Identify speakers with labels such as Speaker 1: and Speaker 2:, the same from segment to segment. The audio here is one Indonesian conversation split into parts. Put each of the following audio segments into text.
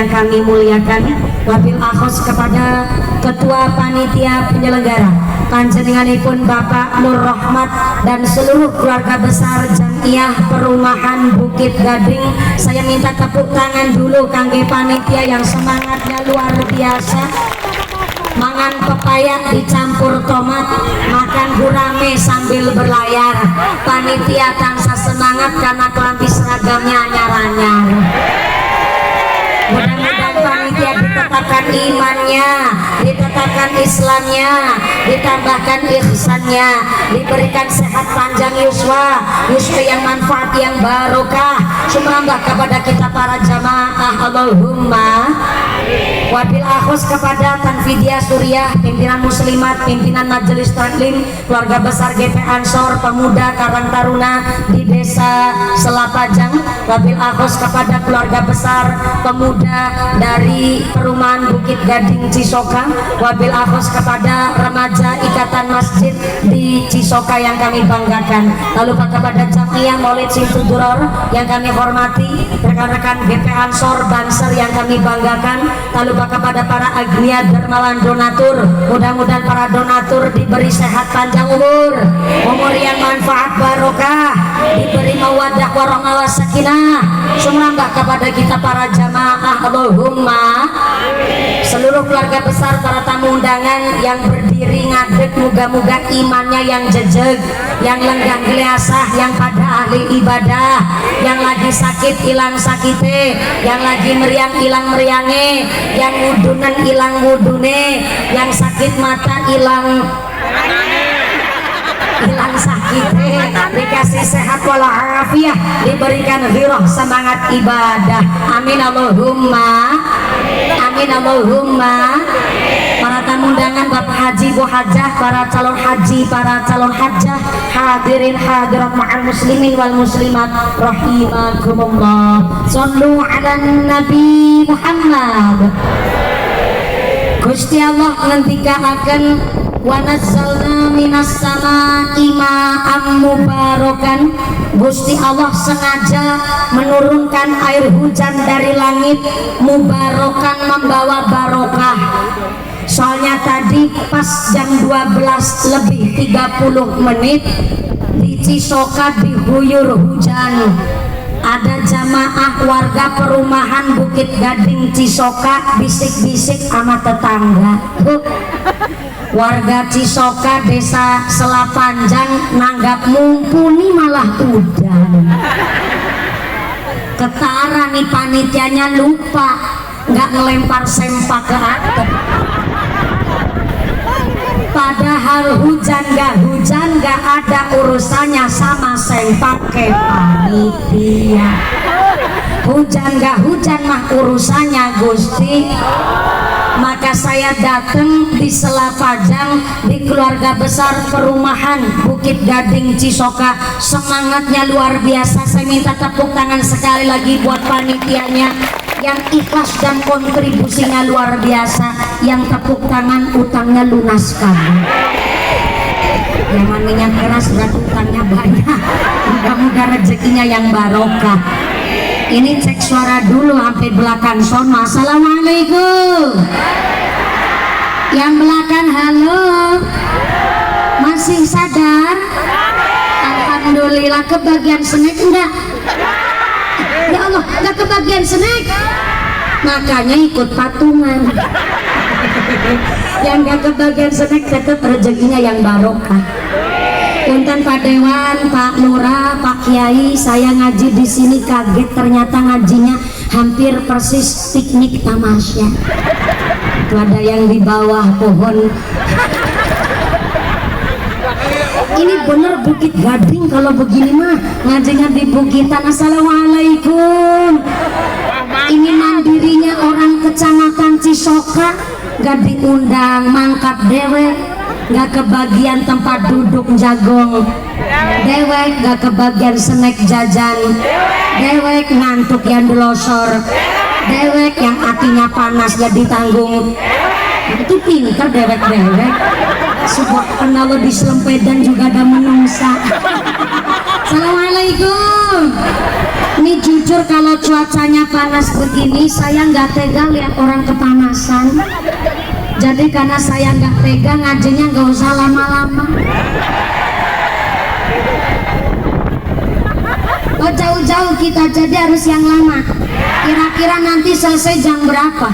Speaker 1: yang kami muliakan, wabil akhos kepada Ketua Panitia Penyelenggara panjenenganipun Bapak Nur Rahmat dan seluruh keluarga besar Jamiah Perumahan Bukit Gading. Saya minta tepuk tangan dulu kangge panitia yang semangatnya luar biasa. Mangan pepaya dicampur tomat, makan gurame sambil berlayar. Panitia tansah semangat karena kelambi seragamnya anyar-anyar. Mudah-mudahan panitia ditetapkan imannya, ditetapkan Islamnya, ditambahkan ihsannya, diberikan sehat panjang yuswa yang manfaat yang barokah, sumrambah kepada kita para jamaah. Allahumma wabil akhus kepada Tanfidia Suriah, pimpinan muslimat, pimpinan majelis taklim, keluarga besar GP Ansor Pemuda Karang Taruna di Desa Selapajang. Wabil akhus kepada keluarga besar pemuda dari Perumahan Bukit Gading Cisoka. Wabil akhus kepada remaja Ikatan Masjid di Cisoka yang kami banggakan. Lalu kepada Jamiah Maulid Simtuduror yang kami hormati, rekan-rekan GP Ansor Banser yang kami banggakan. Lalu kepada para agnia dermawan donatur, mudah-mudahan para donatur diberi sehat panjang umur yang manfaat barokah, diberi mawaddah warahmah wasakinah, sumrambah kepada kita para jamaah. Allahumma seluruh keluarga besar, para tamu undangan yang berdiri ngadeg, moga-moga imannya yang jejeg, yang lenggang geliasah, yang pada ahli ibadah, yang lagi sakit hilang sakite, yang lagi meriang hilang meriange, yang wudunan hilang wudune, yang sakit mata hilang sakitnya, dikasih sehat walafiat, diberikan ghirah semangat ibadah. Amin Allahumma, amin Allahumma. Para tamu undangan, Bapak Haji, Bu Hajah, para calon haji, para calon hajah, hadirin hadirat ma'al muslimin wal muslimat rahimakumullah. Shallu ala Nabi Muhammad. Gusti Allah ngendikaken wa nazzalna minas samaa'i ma'am mubarakan. Gusti Allah sengaja menurunkan air hujan dari langit, mubarakan membawa barokah. Soalnya tadi pas jam 12 lebih 30 menit di Cisoka diguyur hujan. Ada jamaah warga Perumahan Bukit Gading Cisoka bisik-bisik sama tetangga. Warga Cisoka Desa Selapanjang nanggap mumpuni malah hujan. Ketara nih panitianya lupa nggak ngelempar sempak ke atap. Padahal hujan gak ada urusannya sama sempak ke panitia. Hujan gak hujan mah urusannya Gusti. Maka saya datang di Selapajang, di keluarga besar Perumahan Bukit Gading Cisoka. Semangatnya luar biasa. Saya minta tepuk tangan sekali lagi buat panitianya yang ikhlas dan kontribusinya luar biasa. Yang tepuk tangan utangnya lunaskan. Yang maninya keras berat utangnya banyak. Mudah-mudahan rezekinya yang barokah. Ini cek suara dulu sampai belakang sono. Assalamualaikum. Yang belakang halo. Masih sadar? Alhamdulillah. Kebagian snack enggak? Ya Allah, enggak kebagian snack. Makanya ikut patungan. Yang enggak kebagian snack tetap rezekinya yang barokah. Punten Pak Dewan, Pak Lurah, Pak Kiai, saya ngaji di sini kaget ternyata ngajinya hampir persis piknik tamasya. Itu ada yang di bawah pohon. Ini bener Bukit Gading kalau begini mah ngajinya di bukitan. Assalamualaikum. Ini mandirinya orang kecamatan Cisoka, gak diundang mangkat dewek. Gak kebagian tempat duduk jagong dewek, gak kebagian snack jajan dewek, ngantuk yang delosor dewek, yang hatinya panas jadi tanggung. Itu pinter dewek-dewek. Subhanallah, di Selempedan juga ada menungsa. Assalamualaikum. Ini jujur kalau cuacanya panas begini saya nggak tega lihat orang kepanasan. Jadi karena saya nggak tega ngajinya nggak usah lama-lama. Oh jauh-jauh kita jadi harus yang lama. Kira-kira nanti selesai jam berapa?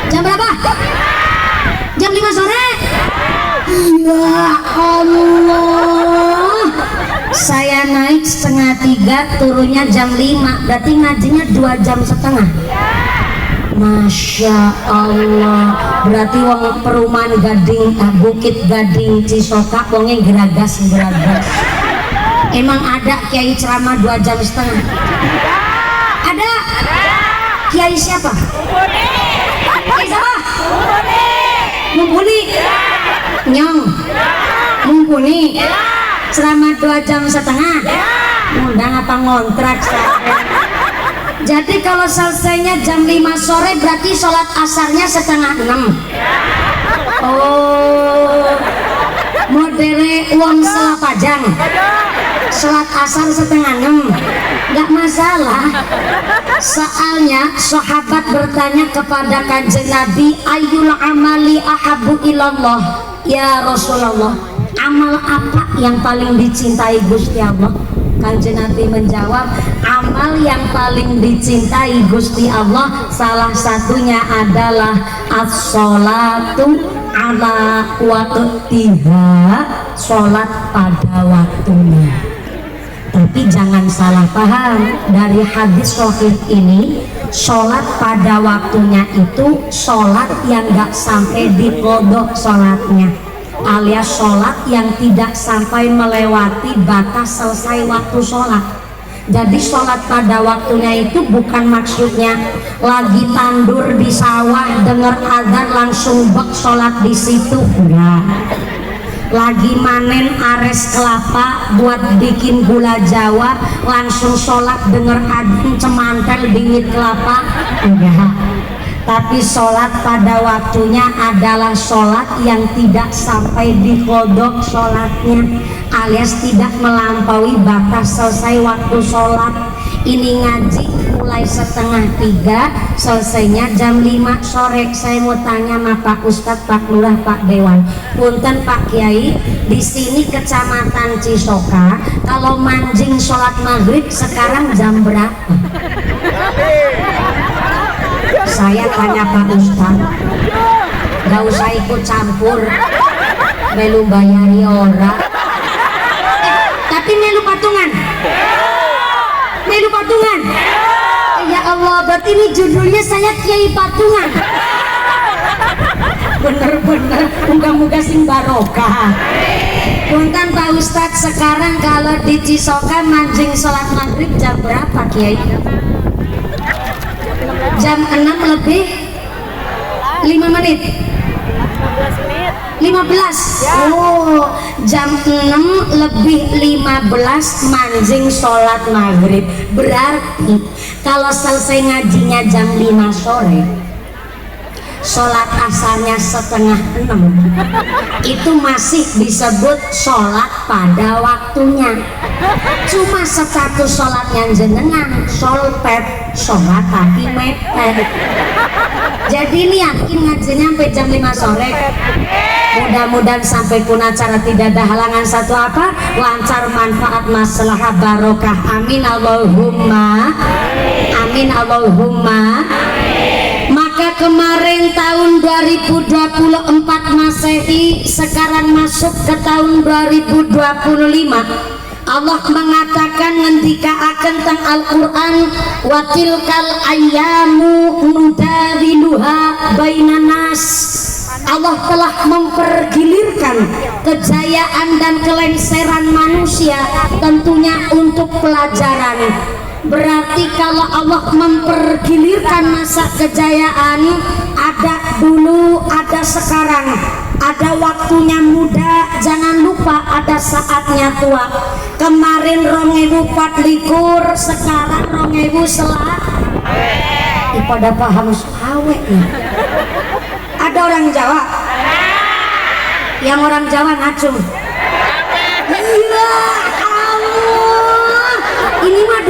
Speaker 1: Jam berapa? Jam 5 sore? Ya Allah, saya naik 2:30 turunnya jam 5, berarti ngajinya 2 jam setengah. Masya Allah, berarti wong perumahan Gading, Bukit Gading Cisoka wongnya geragas. Emang ada kiai ceramah 2 jam setengah? Ada. Kiai siapa? Kiai siapa? Mumpuni. Nyong. Mumpuni. Ceramah 2 jam setengah. Undang apa ngontrak saya? Jadi kalau selesainya jam 5 sore berarti sholat asarnya 5:30. Oh, modele uang selapajang. Sholat asar 5:30 nggak masalah. Soalnya sahabat bertanya kepada kanjeng Nabi, ayyul amali ahabbu ilallah ya Rasulullah, amal apa yang paling dicintai Gusti Allah? Kanjeng Nabi menjawab, amal yang paling dicintai Gusti Allah salah satunya adalah as-sholatu ala waqtiha, sholat pada waktunya. Tapi jangan salah paham, dari hadis sahih ini sholat pada waktunya itu sholat yang gak sampai dikodok sholatnya, alias sholat yang tidak sampai melewati batas selesai waktu sholat. Jadi sholat pada waktunya itu bukan maksudnya lagi tandur di sawah dengar adzan langsung bek sholat di situ, enggak. Lagi manen ares kelapa buat bikin gula jawa langsung sholat denger adzan cemantel bingit kelapa, enggak. Tapi sholat pada waktunya adalah sholat yang tidak sampai dikodok sholatnya, alias tidak melampaui batas selesai waktu sholat. Ini ngaji mulai 2:30, selesainya jam 5 sore. Saya mau tanya sama Pak Ustadz, Pak Lurah, Pak Dewan, punten Pak Kiai, di sini kecamatan Cisoka kalau manjing sholat maghrib sekarang jam berapa? Saya tanya Pak Ustadz, gak usah ikut campur, melu bayari ora. Tapi melu patungan. Melu patungan. Ya Allah, berarti ini judulnya saya Kiai Patungan. Bener-bener, moga-moga sing barokah. Punten Pak Ustadz, sekarang kalau di Cisoka manjing sholat maghrib jam berapa Kiai? Jam 6 lebih 5 menit. 15. Oh, jam 6 lebih 15 manjing sholat maghrib. Berarti kalau selesai ngajinya jam 5 sore, sholat asarnya 5:30, itu masih disebut sholat pada waktunya. Cuma status sholatnya jenengan solpet, sholat tapi mepet. Jadi ini yakin ngajinya sampai jam 5 sore. Mudah-mudahan sampai pun acara tidak ada halangan satu apa, lancar, manfaat, maslahah, barokah. Amin Allahumma amin Allahumma. Maka kemarin tahun 2024 Masehi, sekarang masuk ke tahun 2025. Allah mengatakan ngendika akan tentang Al-Quran, watilkal ayyamu nudawiluha bainan nas. Allah telah mempergilirkan kejayaan dan kelengseran manusia tentunya untuk pelajaran. Berarti kalau Allah mempergilirkan masa kejayaan, ada dulu, ada sekarang, ada waktunya muda, jangan lupa ada saatnya tua. Kemarin 2024, sekarang 2000 pada paham sawe ya. Ada orang Jawa? Yang orang Jawa ngacung. Ya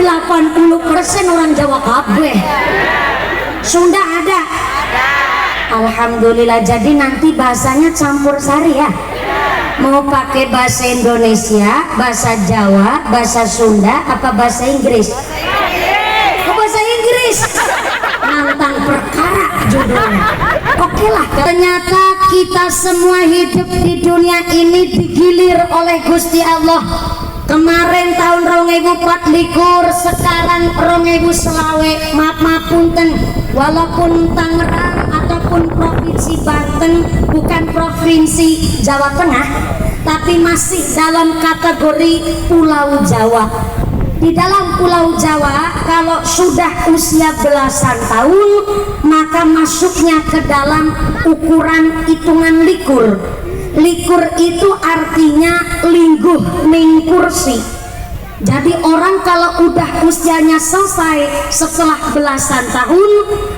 Speaker 1: 80% orang Jawa kabeh. Sunda ada? Alhamdulillah. Jadi nanti bahasanya campur sari ya. Mau pakai bahasa Indonesia, bahasa Jawa, bahasa Sunda, apa bahasa Inggris? Bahasa Inggris. Nantang perkara judulnya. Oke lah. Ternyata kita semua hidup di dunia ini digilir oleh Gusti Allah. Kemarin tahun 2024, sekarang 2025. Maaf punten, walaupun Tangerang ataupun provinsi Banten bukan provinsi Jawa Tengah, tapi masih dalam kategori Pulau Jawa. Di dalam Pulau Jawa, kalau sudah usia belasan tahun, maka masuknya ke dalam ukuran hitungan likur. Likur itu artinya lingguh, mingkursi. Jadi orang kalau udah usianya selesai setelah belasan tahun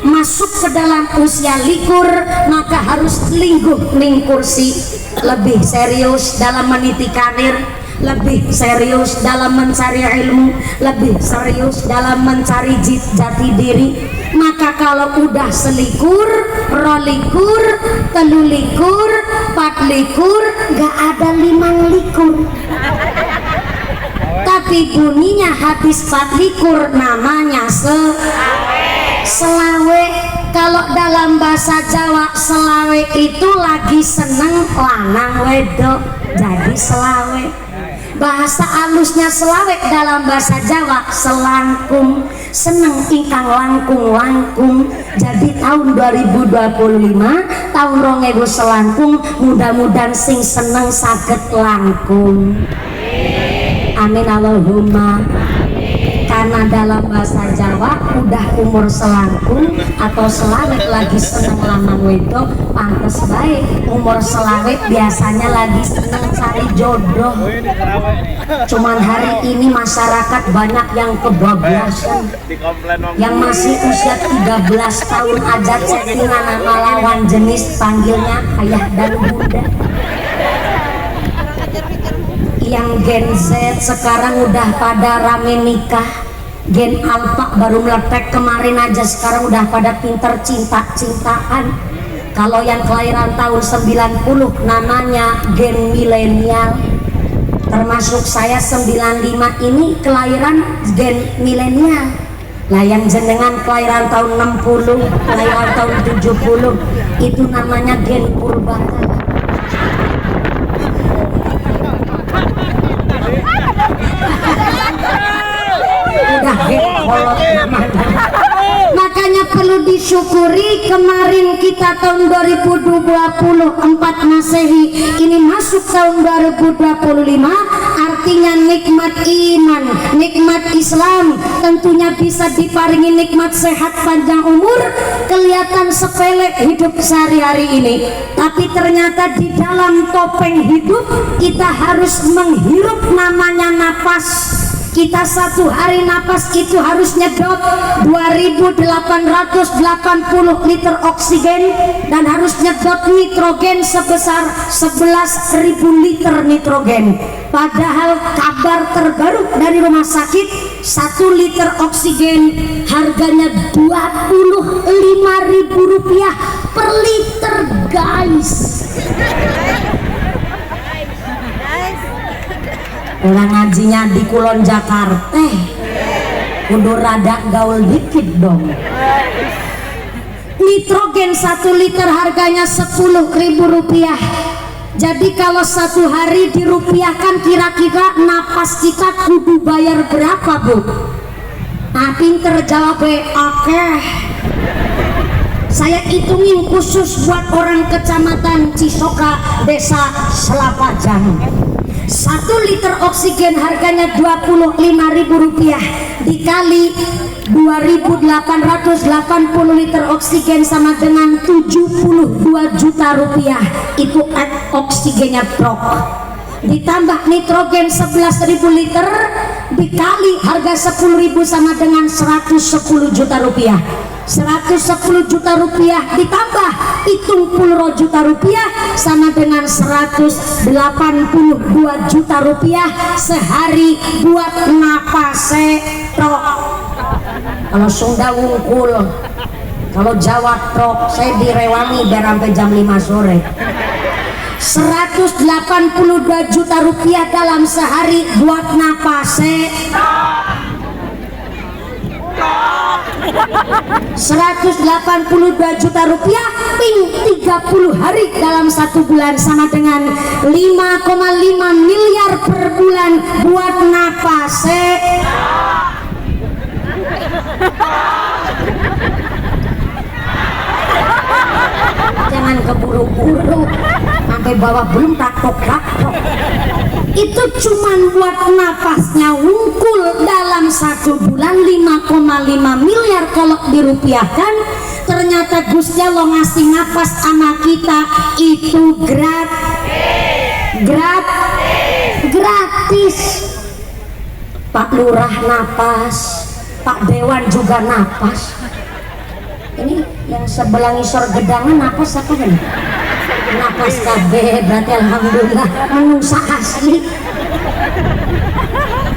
Speaker 1: masuk ke dalam usia likur, maka harus lingguh, mingkursi. Lebih serius dalam meniti karir, lebih serius dalam mencari ilmu, lebih serius dalam mencari jati diri. Maka kalau udah selikur, rolikur, telulikur, patlikur, gak ada 5 likur. Tapi bunyinya habis patlikur, namanya selawe. Kalau dalam bahasa Jawa, selawe itu lagi seneng lanang wedok, jadi selawe. Bahasa halusnya selawe dalam bahasa Jawa selangkung, seneng ingkang langkung-langkung. Jadi tahun 2025, tahun 2000 selangkung, mudah-mudahan sing seneng saged langkung. Amin Allahumma. Karena dalam bahasa Jawa udah umur selangkung atau selawet lagi seneng lanang wedok, pantes baik umur selawet biasanya lagi seneng cari jodoh. Cuman hari ini masyarakat banyak yang kebablasan, yang masih usia 13 tahun aja chattingan sama lawan jenis, panggilnya ayah dan bunda. Yang Gen Z sekarang udah pada rame nikah. Gen Alpha baru meletek kemarin aja, sekarang udah pada pinter cinta-cintaan. Kalau yang kelahiran tahun 90 namanya Gen milenial. Termasuk saya 95 ini kelahiran Gen milenial. Lah yang jenengan kelahiran tahun 60, kelahiran tahun 70 itu namanya Gen purbakala. Makanya perlu disyukuri kemarin kita tahun 2024 Masehi, ini masuk tahun 2025, artinya nikmat iman, nikmat Islam tentunya bisa diparingi nikmat sehat panjang umur. Kelihatan sepele hidup sehari-hari ini, tapi ternyata di dalam topeng hidup kita harus menghirup namanya napas. Kita satu hari napas itu harus nyedot 2.880 liter oksigen dan harus nyedot nitrogen sebesar 11.000 liter nitrogen. Padahal kabar terbaru dari rumah sakit, 1 liter oksigen harganya Rp25.000 per liter, guys. Orang ngajinya di Kulon Jakarta, kudu rada gaul dikit dong. Nitrogen 1 liter harganya Rp10.000. Jadi kalau satu hari dirupiahkan, kira-kira napas kita kudu bayar berapa, Bu? Nah, pinter jawab, oke. Saya hitungin khusus buat orang kecamatan Cisoka, desa Selapajang. 1 liter oksigen harganya Rp25.000 dikali 2.880 liter oksigen sama dengan 72 juta rupiah. Itu oksigennya truk. Ditambah nitrogen 11.000 liter dikali harga 10.000 sama dengan 110 juta rupiah. 110 juta rupiah ditambah 70 juta rupiah sama dengan 182 juta rupiah sehari buat napase tok. Kalau Sunda wungkul, kalau Jawa trok, saya direwangi biar sampai jam 5 sore. 182 juta rupiah dalam sehari buat napase 182 juta rupiah ping 30 hari dalam 1 bulan sama dengan 5,5 miliar per bulan buat napase. Jangan keburu-buru sampai bawah belum takok. Itu cuman buat napasnya wungkul dalam 1 bulan 5,5 miliar kalau dirupiahkan. Ternyata Gusti Allah ngasih napas sama kita itu gratis. Pak Lurah napas, Pak Dewan juga napas. Ini yang sebelah ngisor gedangan napas apa kan? Napas KB, berarti alhamdulillah manusia asli.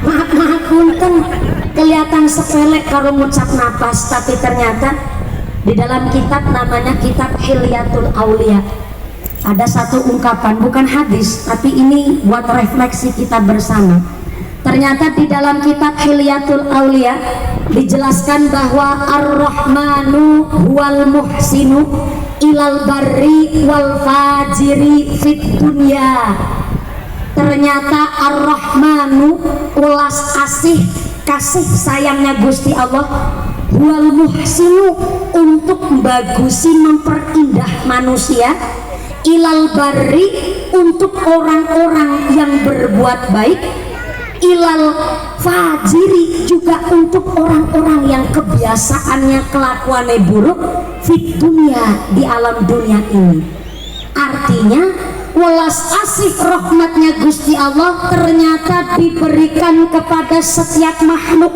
Speaker 1: Maaf punten, kelihatan sepele kalau ngucap napas, tapi ternyata di dalam kitab namanya kitab Hilyatul Aulia ada satu ungkapan, bukan hadis tapi ini buat refleksi kita bersama. Ternyata di dalam kitab Hilyatul Aulia dijelaskan bahwa Ar-Rahmanu huwal muhsinu ilal barri wal fajiri fit dunya. Ternyata Ar-Rahmanu ulas kasih sayangnya Gusti Allah, huwal muhsinu untuk membagusi memperindah manusia, ilal barri untuk orang-orang yang berbuat baik, ilal fajiri juga untuk orang-orang yang kebiasaannya kelakuannya buruk fit dunia di alam dunia ini. Artinya welas asih rahmatnya Gusti Allah ternyata diberikan kepada setiap makhluk,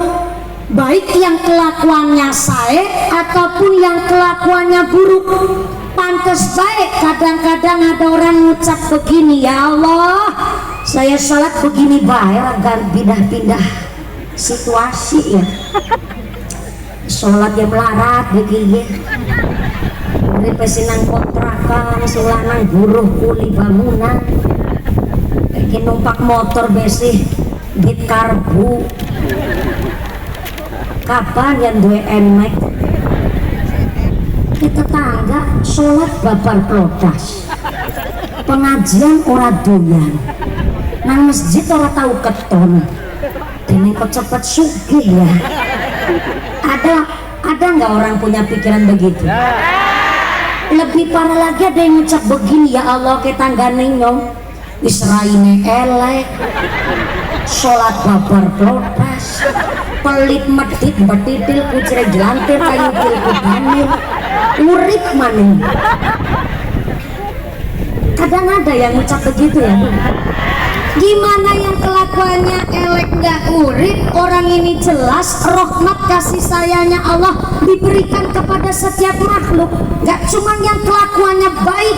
Speaker 1: baik yang kelakuannya sae ataupun yang kelakuannya buruk. Pantes baik kadang-kadang ada orang ngucap begini, ya Allah saya sholat begini baik, agar pindah-pindah situasi ya. Sholat yang melarat begini, dari pesinang kontrakan, sulanang buruh kuli bangunan, kayak numpak motor besi, git karbu. Kapan yang dua emek? Kita tetangga sholat babar protes, pengajian ora doyan, nang masjid ora tahu keton, ini kok cepet sugih ya. Ada nggak orang punya pikiran begitu? Lebih parah lagi ada yang ngucap begini, ya Allah kita nggak nyong Israine elek, sholat babar protes, pelit medit betitil kucire jelantir kayu kilkudanir urip maning. Kadang ada yang ngucap begitu ya. Gimana yang kelakuannya elek gak urip, orang ini jelas rahmat kasih sayangnya Allah diberikan kepada setiap makhluk. Gak cuma yang kelakuannya baik,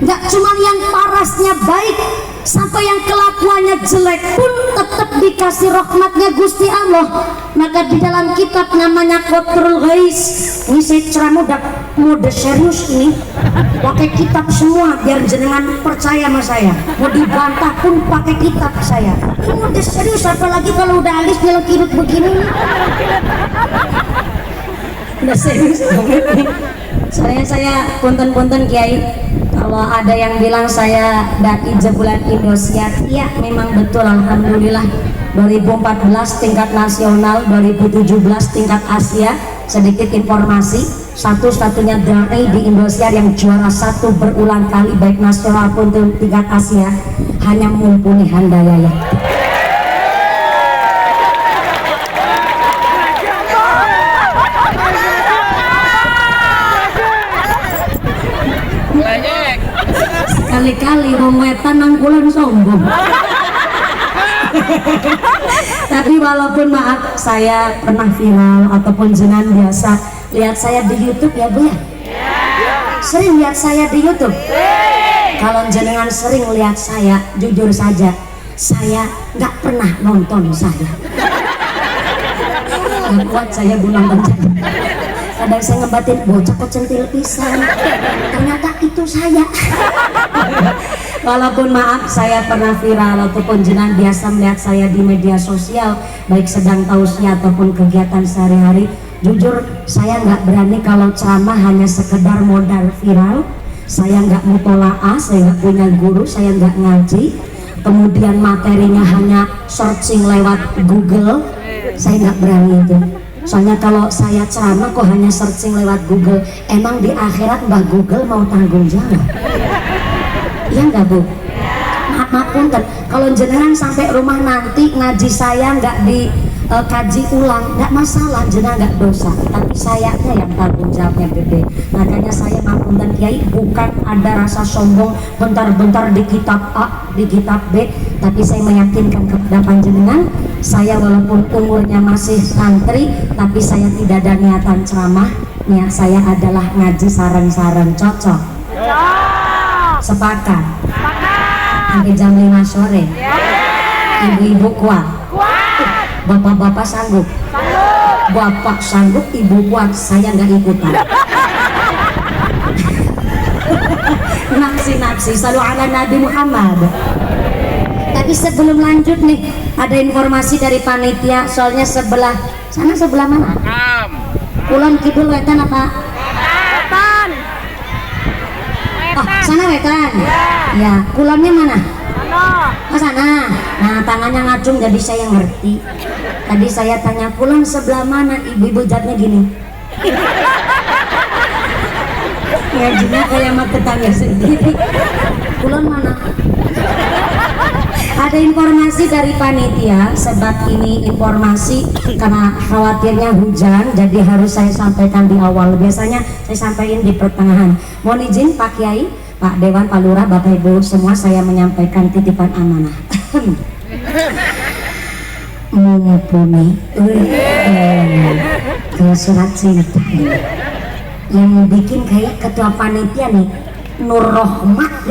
Speaker 1: gak cuma yang parasnya baik, sampai yang kelakuannya jelek pun tetap dikasih rahmatnya Gusti Allah. Maka di dalam kitab namanya Qatrul Ghais, ini saya ceramah udah mode serius ini, pakai kitab semua biar jenengan percaya sama saya. Mau dibantah pun pakai kitab saya. Ini mode serius, apalagi kalau udah alis bilang kirut begini. Udah serius banget nih. Saya punten-punten Kiai, kalau ada yang bilang saya dai jebulan Indosiar, iya memang betul, alhamdulillah. 2014 tingkat nasional, 2017 tingkat Asia. Sedikit informasi, satu-satunya dai di Indosiar yang juara 1 berulang kali baik nasional pun tingkat Asia hanya mumpuni Handayaya. Kali-kali wong wetan nang kulon sombong. Tapi walaupun maaf saya pernah viral ataupun jenengan biasa Lihat saya di YouTube ya Bu ya? Sering lihat saya di YouTube? Kalau jenengan sering lihat saya, jujur saja, saya nggak pernah nonton saya. Nggak kuat saya Bu nonton. Kadang saya ngebatin, bocah kok centil pisan, ternyata itu saya. Walaupun maaf saya pernah viral ataupun jenengan biasa melihat saya di media sosial, baik sedang tausiah ataupun kegiatan sehari-hari, jujur saya nggak berani kalau ceramah hanya sekedar modal viral. Saya nggak mutolaah, saya nggak punya guru, saya nggak ngaji, kemudian materinya hanya searching lewat Google, saya nggak berani itu. Soalnya kalau saya ceramah kok hanya searching lewat Google, emang di akhirat Mbak Google mau tanggung jawab? Iya nggak Bu? Maaf punten, kalau jenengan sampai rumah nanti ngaji saya nggak dikaji ulang, nggak masalah, jenengan nggak dosa, tapi sayanya yang tanggung jawabnya gede. Makanya saya maaf punten Kiai, bukan ada rasa sombong bentar-bentar di kitab A, di kitab B, tapi saya meyakinkan kepada panjenengan, saya walaupun umurnya masih santri, tapi saya tidak ada niatan ceramah. Niat saya adalah ngaji saran-saran. Cocok? Sepakat? Sampai jam 5 sore? Ibu-ibu kuat? Bapak-bapak sanggup? Bapak sanggup, ibu kuat, saya nggak ikutan. Naksi-naksi, selalu ala Nabi Muhammad. Tapi sebelum lanjut nih, ada informasi dari panitia, soalnya sebelah sana, sebelah mana? Kulon kidul wetan apa? Wetan. Oh, sana wetan. Ya, kulonnya mana? Oh, sana. Nah, tangannya ngacung jadi saya ngerti. Tadi saya tanya kulon sebelah mana, ibu-ibu jawabnya gini. Ngajinya kayak sama tetangga sendiri. Kulon mana? Ada informasi dari panitia, sebab ini informasi karena khawatirnya hujan, jadi harus saya sampaikan di awal. Biasanya saya sampaikan di pertengahan. Mohon izin Pak Kiai, Pak Dewan, Pak Lurah, Bapak Ibu semua, saya menyampaikan titipan amanah. Mumpuni ke surat cinta yang bikin kayak ketua panitia nih, Nur Rohmat.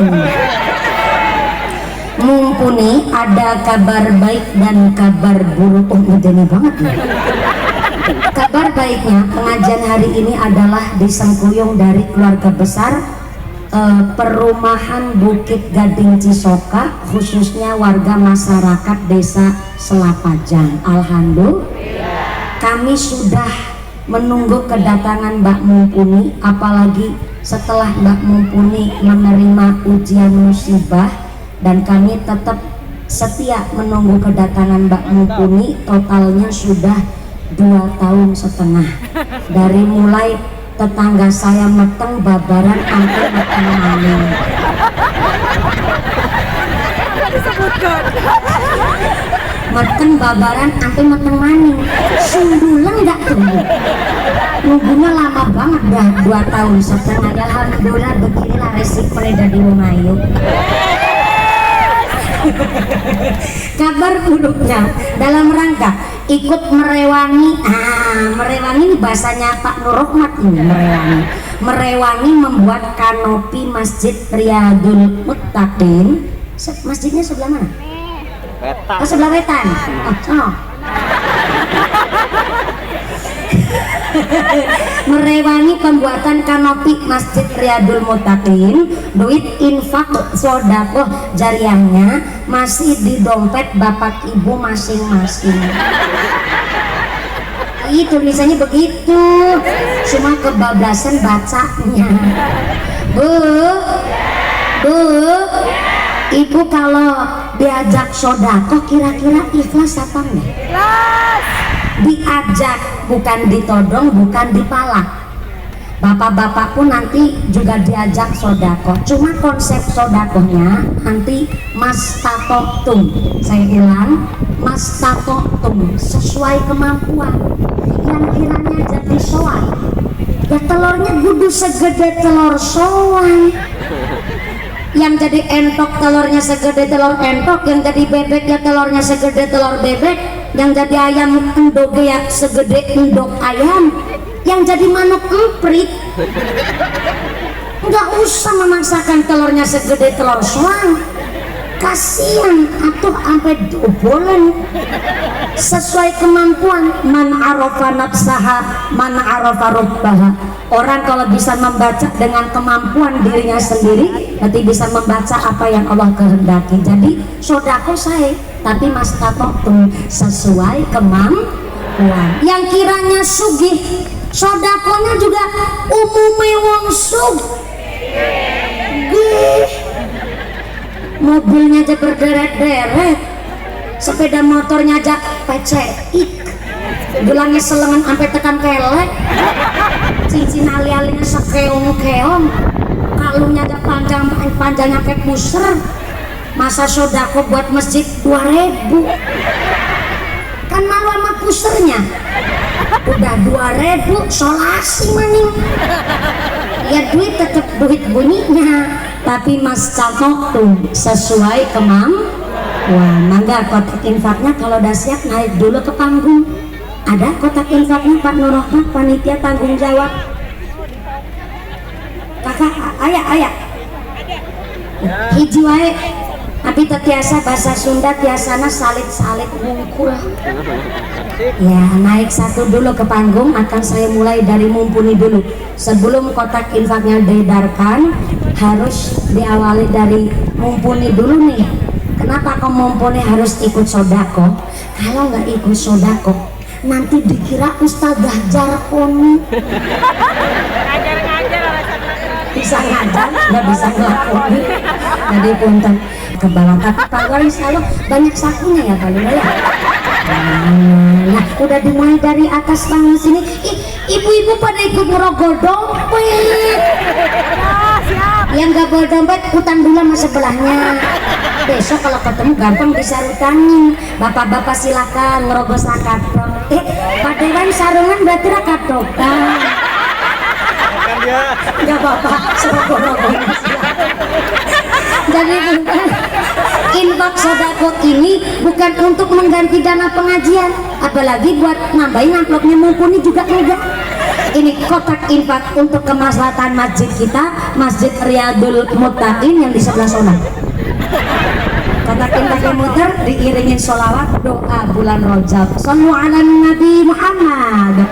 Speaker 1: Mumpuni ada kabar baik dan kabar buruk. Medeni banget nih. Kabar baiknya, pengajian hari ini adalah disengkuyung dari keluarga besar Perumahan Bukit Gading Cisoka, khususnya warga masyarakat desa Selapajang. Alhamdulillah, kami sudah menunggu kedatangan Mbak Mumpuni, apalagi setelah Mbak Mumpuni menerima ujian musibah, dan kami tetap setia menunggu kedatangan Mbak Mumpuni. Totalnya sudah 2 tahun setengah, dari mulai tetangga saya meteng babaran sampai meteng maning. Meteng babaran sampai meteng maning, sundulan nggak tunggu, nunggunya lama banget, dah 2 tahun setengah. Alhamdulillah, beginilah resiko dari Umayyub. Kabar buruknya, dalam rangka ikut merewangi, merewangi ini bahasanya Pak Nur Rohmat ini, merewangi membuat kanopi Masjid Riyadul Muttaqin. Masjidnya sebelah mana? Wetan. Oh, sebelah wetan. Oh. Merewangi pembuatan kanopi Masjid Riyadul Muttaqin. Duit infak sodakoh jariahnya masih di dompet bapak ibu masing-masing. Itu tulisannya begitu, cuma kebablasan bacanya. Bu, ibu kalau diajak sodakoh kira-kira ikhlas apa enggak? Ikhlas. Diajak, bukan ditodong, bukan dipalak. Bapak-bapak pun nanti juga diajak sodakoh, cuma konsep sodakohnya nanti mas tatoktum. Saya ulang, mas tatoktum, sesuai kemampuan. Yang kiranya jadi soal, ya telurnya kudu segede telur soal. Yang jadi entok telurnya segede telur entok, yang jadi bebek ya telurnya segede telur bebek, yang jadi ayam endog ya segede endog ayam. yang jadi manuk emprit nggak usah memaksakan telurnya segede telur soang, kasihan atuh sampai dobolan. Sesuai kemampuan, man arafa nafsaha man arafa rabbaha. Orang kalau bisa membaca dengan kemampuan dirinya sendiri, berarti bisa membaca apa yang Allah kehendaki. Jadi sodako saya, tapi mas tato tuh sesuai kemampuan. Yang kiranya sugih, sodakonya juga umumnya wong sugih, mobilnya aja berderet-deret, sepeda motornya aja PCI, gelangnya selengan sampai tekan kelek, cincin ali-alinya sekeong-keong, kalungnya aja panjangnya kayak puser. Masa sodako buat masjid 2.000, kan malu sama pusernya. Udah 2.000 solasi maning, ya duit tetep duit bunyinya, tapi mas Cakok tuh sesuai kemampuan. Mangga kotak infaknya kalau udah siap naik dulu ke panggung. Ada kotak infaknya Pak Nurrohmah, panitia tanggung jawab. Kakak ayah hiji wae, tapi tiasa bahasa Sunda tiasana salit-salit ngungkul. Ya, naik satu dulu ke panggung. Akan saya mulai dari mumpuni dulu. Sebelum kotak infaknya diedarkan, harus diawali dari mumpuni dulu nih. Kenapa kok mumpuni harus ikut sodako? Kalau nggak ikut sodako, nanti dikira ustadzah jarkoni. Bisa ngajar, nggak bisa ngelakoni. Jadi punten ke bawah, tapi Pak Goreng selalu banyak sakunya ya Pak Lura ya. Nah, udah dimulai dari atas bangun sini. Ibu-ibu pada ikut ngerogoh dompet. Yang gak bawa dompet, utang dulu sama sebelahnya. Besok kalau ketemu gampang disarutangin. Bapak-bapak silakan ngerogoh sakatong. Pak Dewan sarungan berarti rakatokan. Gak apa-apa, serogoh-rogoh. Jadi bukan infak sodako ini bukan untuk mengganti dana pengajian, apalagi buat nambahin amplopnya mumpuni juga enggak. Ini kotak infak untuk kemaslahatan masjid kita, Masjid Riyadul Muttaqin yang di sebelah sana. Kotak infaknya muter diiringin sholawat doa bulan Rajab. Shallu ala Nabi Muhammad.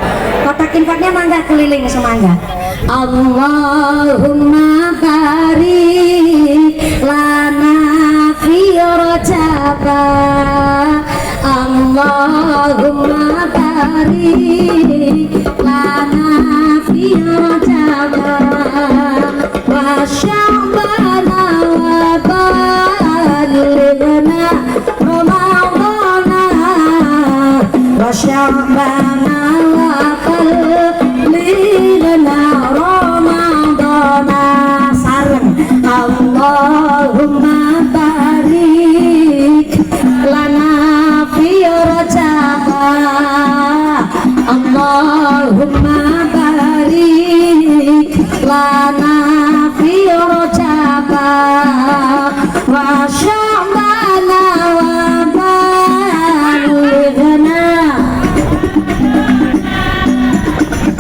Speaker 1: Kotak infaknya mangga keliling semangga. Allahumma barik lana fi Rajab. Allahumma barik lana fi Rajab wa Sya'ban wa balighna Ramadana wa Sya'ban wa balighna Ramadana. Sareng Allahumma barik lana fi Rajab. Allahumma barik lana fi Rajab wa Sya'ban wa balighna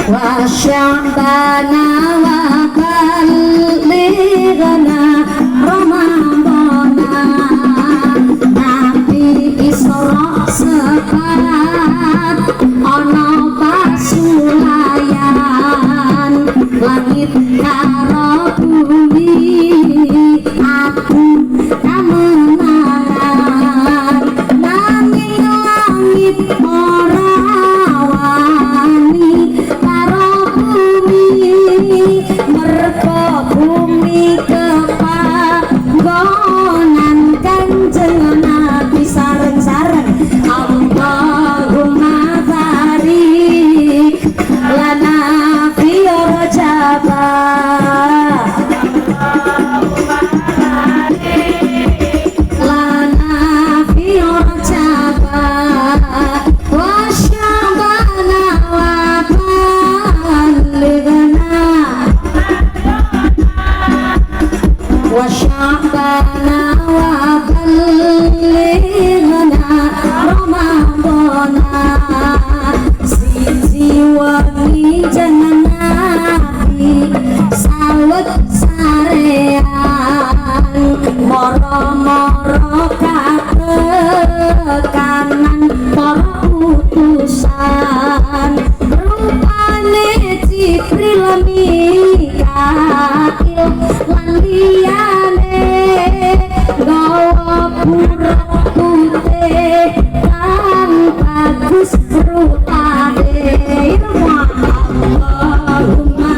Speaker 1: wa Sya'ban wa balighna Ramadana. Nabi Isra sekat ono pasulayan, langit karo bumi aku kamenangan. Nanging langit ora wani karo bumi, merko bumi kepanggonan Kanjeng Nabi. Sareng-sareng Allahumma barik lana fi Rajab. sarean moro-moro katekanan para utusan rupane Jibril Mikail lan liyane gawa burak putih kang bagus rupane Allahumma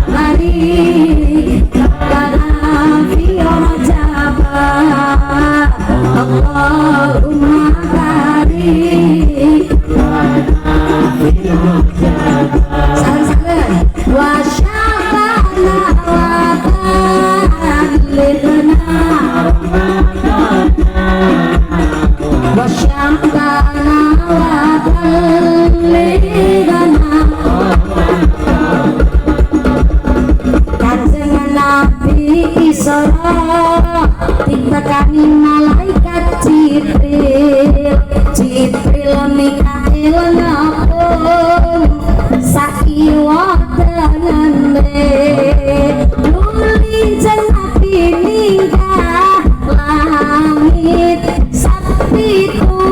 Speaker 1: barik lana fi Rajab Allahumma barik salam wa syabana wa ballighna wa syabana wa ballighna Kanjeng Nabi Isra ditekani malaikat Jibril Mikail ngapung sakiwa tenene nuli jeng Nabi minggah langit sapiku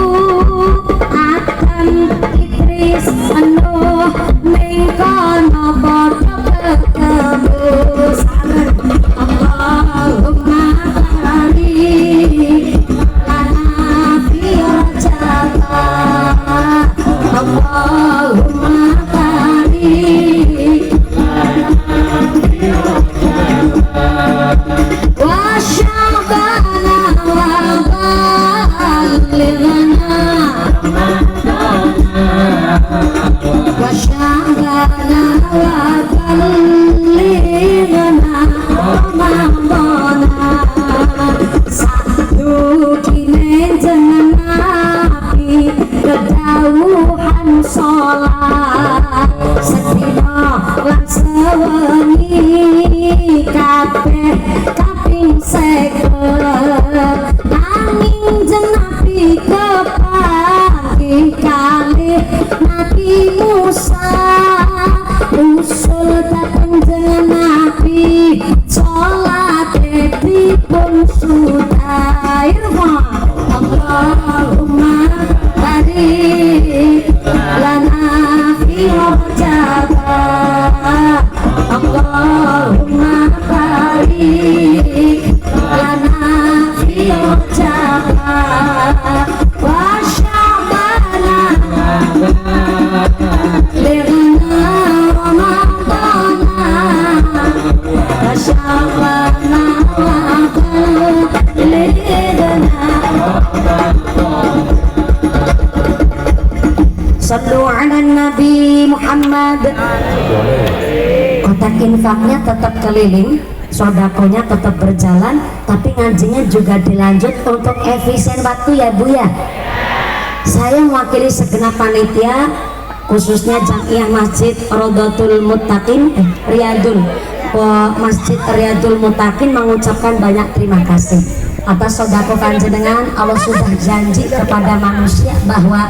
Speaker 1: Adam Idris Nuh ning kono padha ketemu Allahumma barik lana fi Rajab Allahumma barik wa syabana wa ballighna wa syabana wa ballighna Ramadana satu kine jeneng Nabi kedawuhan sholat sedina lan sewengi kabeh kaping 50 nanging jeneng Nabi kepanggih kalih Nabi Musa usul dateng jeneng Nabi sholat dipun sudair Allahumma barik lana fi Rajab Allahumma barik lana fi Rajab wa syabana lirna Ramadana wa syabana wa Sallu ala Nabi Muhammad. Kotak infaknya tetap keliling, sodakonya tetap berjalan, tapi ngajinya juga dilanjut untuk efisien waktu ya Bu ya. Saya mewakili segenap panitia, khususnya Jamiah Masjid Rodotul Muttaqin Masjid Riyadul Muttaqin mengucapkan banyak terima kasih atas sodako panjenengan. Allah sudah janji kepada manusia bahwa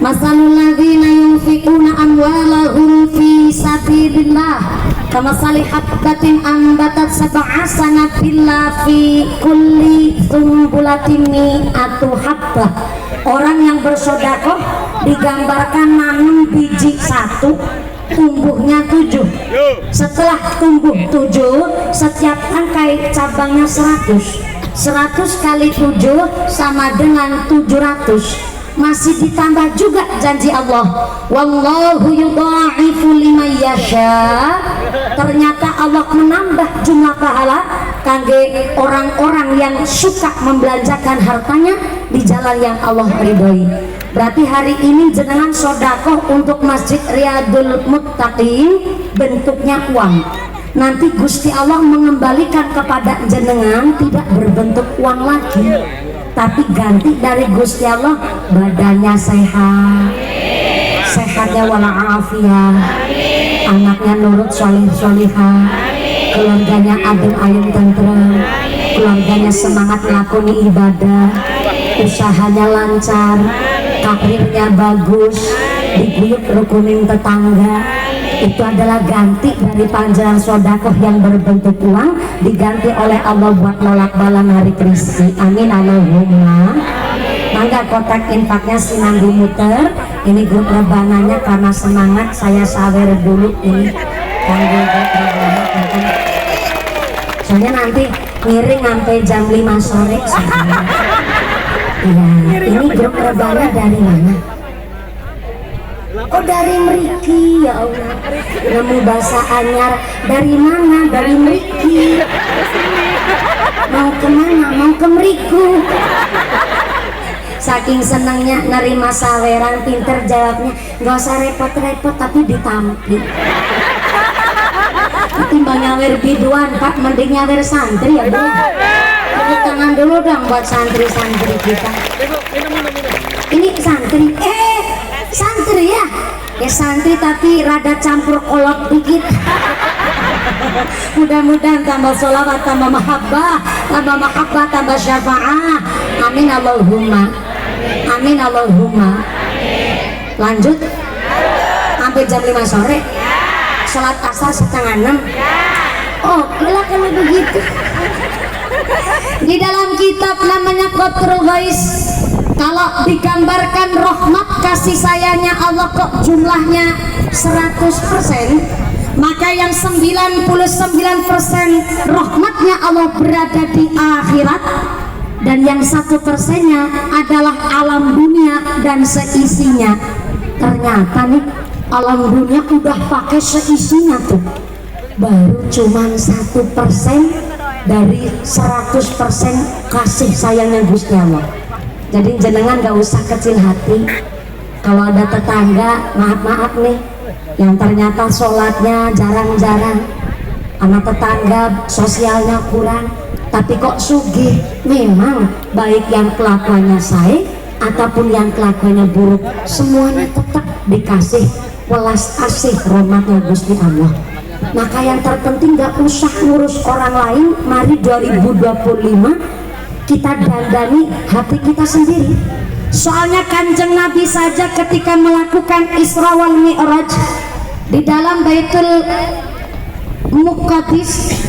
Speaker 1: masalul ladzina yunfiquna amwalahum fi sabilillah kamasali habbatin ambatat sab'a sanabillah fi kulli sumbulatin mi'atu habbah. Orang yang bersedekah digambarkan nanam biji satu, tumbuhnya 7. Setelah tumbuh 7, setiap tangkai cabangnya 100. 100 kali 7 sama dengan 700. Masih ditambah juga janji Allah, wallahu yudha'ifu liman yasha. Ternyata Allah menambah jumlah pahala kangge orang-orang yang suka membelanjakan hartanya di jalan yang Allah ridhoi. Berarti hari ini jenengan sodakoh untuk Masjid Riyadul Muttaqin bentuknya uang. Nanti Gusti Allah mengembalikan kepada jenengan tidak berbentuk uang lagi, tapi ganti dari Gusti Allah badannya sehat, sehatnya walafiat, anaknya nurut soleh-solehah, keluarganya adem ayem tentrem, keluarganya semangat melakoni ibadah, usahanya lancar, karirnya bagus, diguyur rukunin tetangga, itu adalah ganti dari panjangan sodakoh yang berbentuk uang, diganti oleh Allah buat nolak bala narik rizki. Amin Allahumma. Mangga kotak infaknya sinambi muter. Ini grup rebananya karena semangat saya sawer dulu ini kanggo grup rebana. Soalnya nanti ngiring sampai jam 5 sore. Iya, ini grup rebana dari mana? Oh dari Mriki, ya Allah. Nemu bahasa anyar dari mana? Dari Mriki. Mau kemana? Mau ke Mriku. Saking senangnya nerima saweran, pinter jawabnya, nggak usah repot-repot tapi ditampi. Ketimbang nyawer biduan Pak, mending nyawer santri ya Bu. Tepuk tangan dulu dong buat santri-santri kita. Ini santri, santri ya? Ya santri tapi rada campur kolot dikit. Mudah-mudahan tambah sholawat, tambah mahabbah, tambah syafaah. Amin Allahumma. Amin Allahumma. Lanjut sampai jam 5 sore. Sholat asar 5:30. Oh gila kalau begitu. Di dalam kitab namanya Qatrul Ghais, kalau digambarkan rahmat kasih sayangnya Allah kok jumlahnya 100%, maka yang 99% rahmatnya Allah berada di akhirat, dan yang 1%-nya adalah alam dunia dan seisinya. Ternyata nih alam dunia udah pakai seisinya tuh, baru cuman 1% dari 100% kasih sayangnya Gusti Allah. Jadi jenengan gak usah kecil hati kalau ada tetangga, maaf nih, yang ternyata sholatnya jarang-jarang, anak tetangga sosialnya kurang, tapi kok sugih. Memang baik yang kelakuannya saya ataupun yang kelakuannya buruk, semuanya tetap dikasih welas asih rahmatnya Gusti Allah. Maka yang terpenting gak usah ngurus orang lain. Mari 2025 kita dandani hati kita sendiri. Soalnya Kanjeng Nabi saja ketika melakukan Isra wal Mi'raj di dalam Baitul Muqaddis,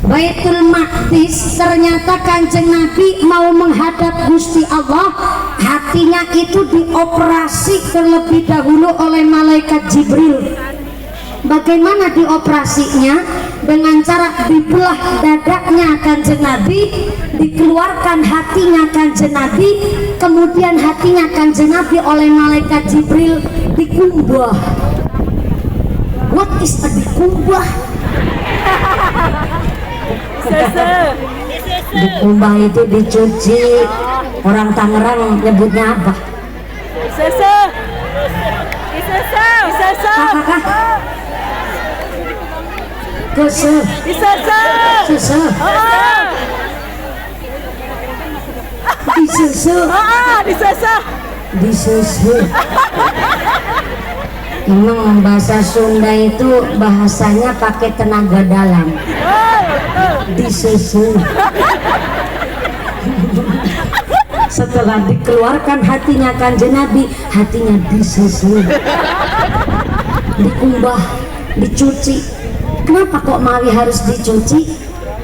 Speaker 1: Baitul Maqdis, ternyata Kanjeng Nabi mau menghadap Gusti Allah, hatinya itu dioperasi terlebih dahulu oleh malaikat Jibril. Bagaimana dioperasinya? Dengan cara dibelah dadanya Kanjeng Nabi, dikeluarkan hatinya Kanjeng Nabi, kemudian hatinya Kanjeng Nabi oleh malaikat Jibril dikumbah. What is a dikumbah? Dikumbah itu dicuci, orang Tangerang nyebutnya apa? Kese. Disusu. Memang bahasa Sunda itu bahasanya pakai tenaga dalam. Disusu. Setelah dikeluarkan hatinya Kanjeng Nabi, hatinya disusu, dikumbah, dicuci. Kenapa kok mawi harus dicuci?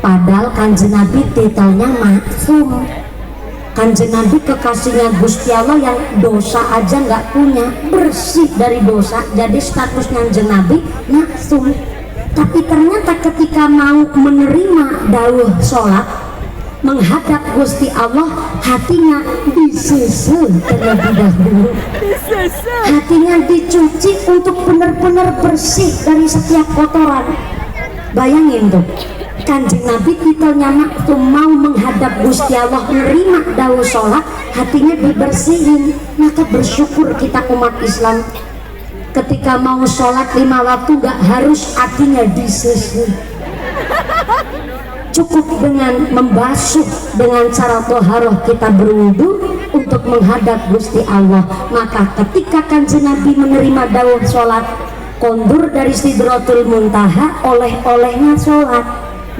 Speaker 1: Padahal Kanjeng Nabi titelnya maksum. Kanjeng Nabi kekasihnya Gusti Allah yang dosa aja nggak punya, bersih dari dosa, jadi statusnya Kanjeng Nabi maksum. Tapi ternyata ketika mau menerima dawuh sholat menghadap Gusti Allah, hatinya disusun terlebih dahulu, hatinya dicuci untuk benar-benar bersih dari setiap kotoran. Bayangin tuh, Kanjeng Nabi titelnya maksum, mau menghadap Gusti Allah menerima dawuh sholat, hatinya dibersihin. Maka bersyukur kita umat Islam ketika mau sholat 5 waktu gak harus hatinya disusun. Cukup dengan membasuh dengan cara toharoh kita berwudu untuk menghadap Gusti Allah. Maka ketika Kanjeng Nabi menerima dawuh sholat, kondur dari Sidratul Muntaha, oleh-olehnya sholat.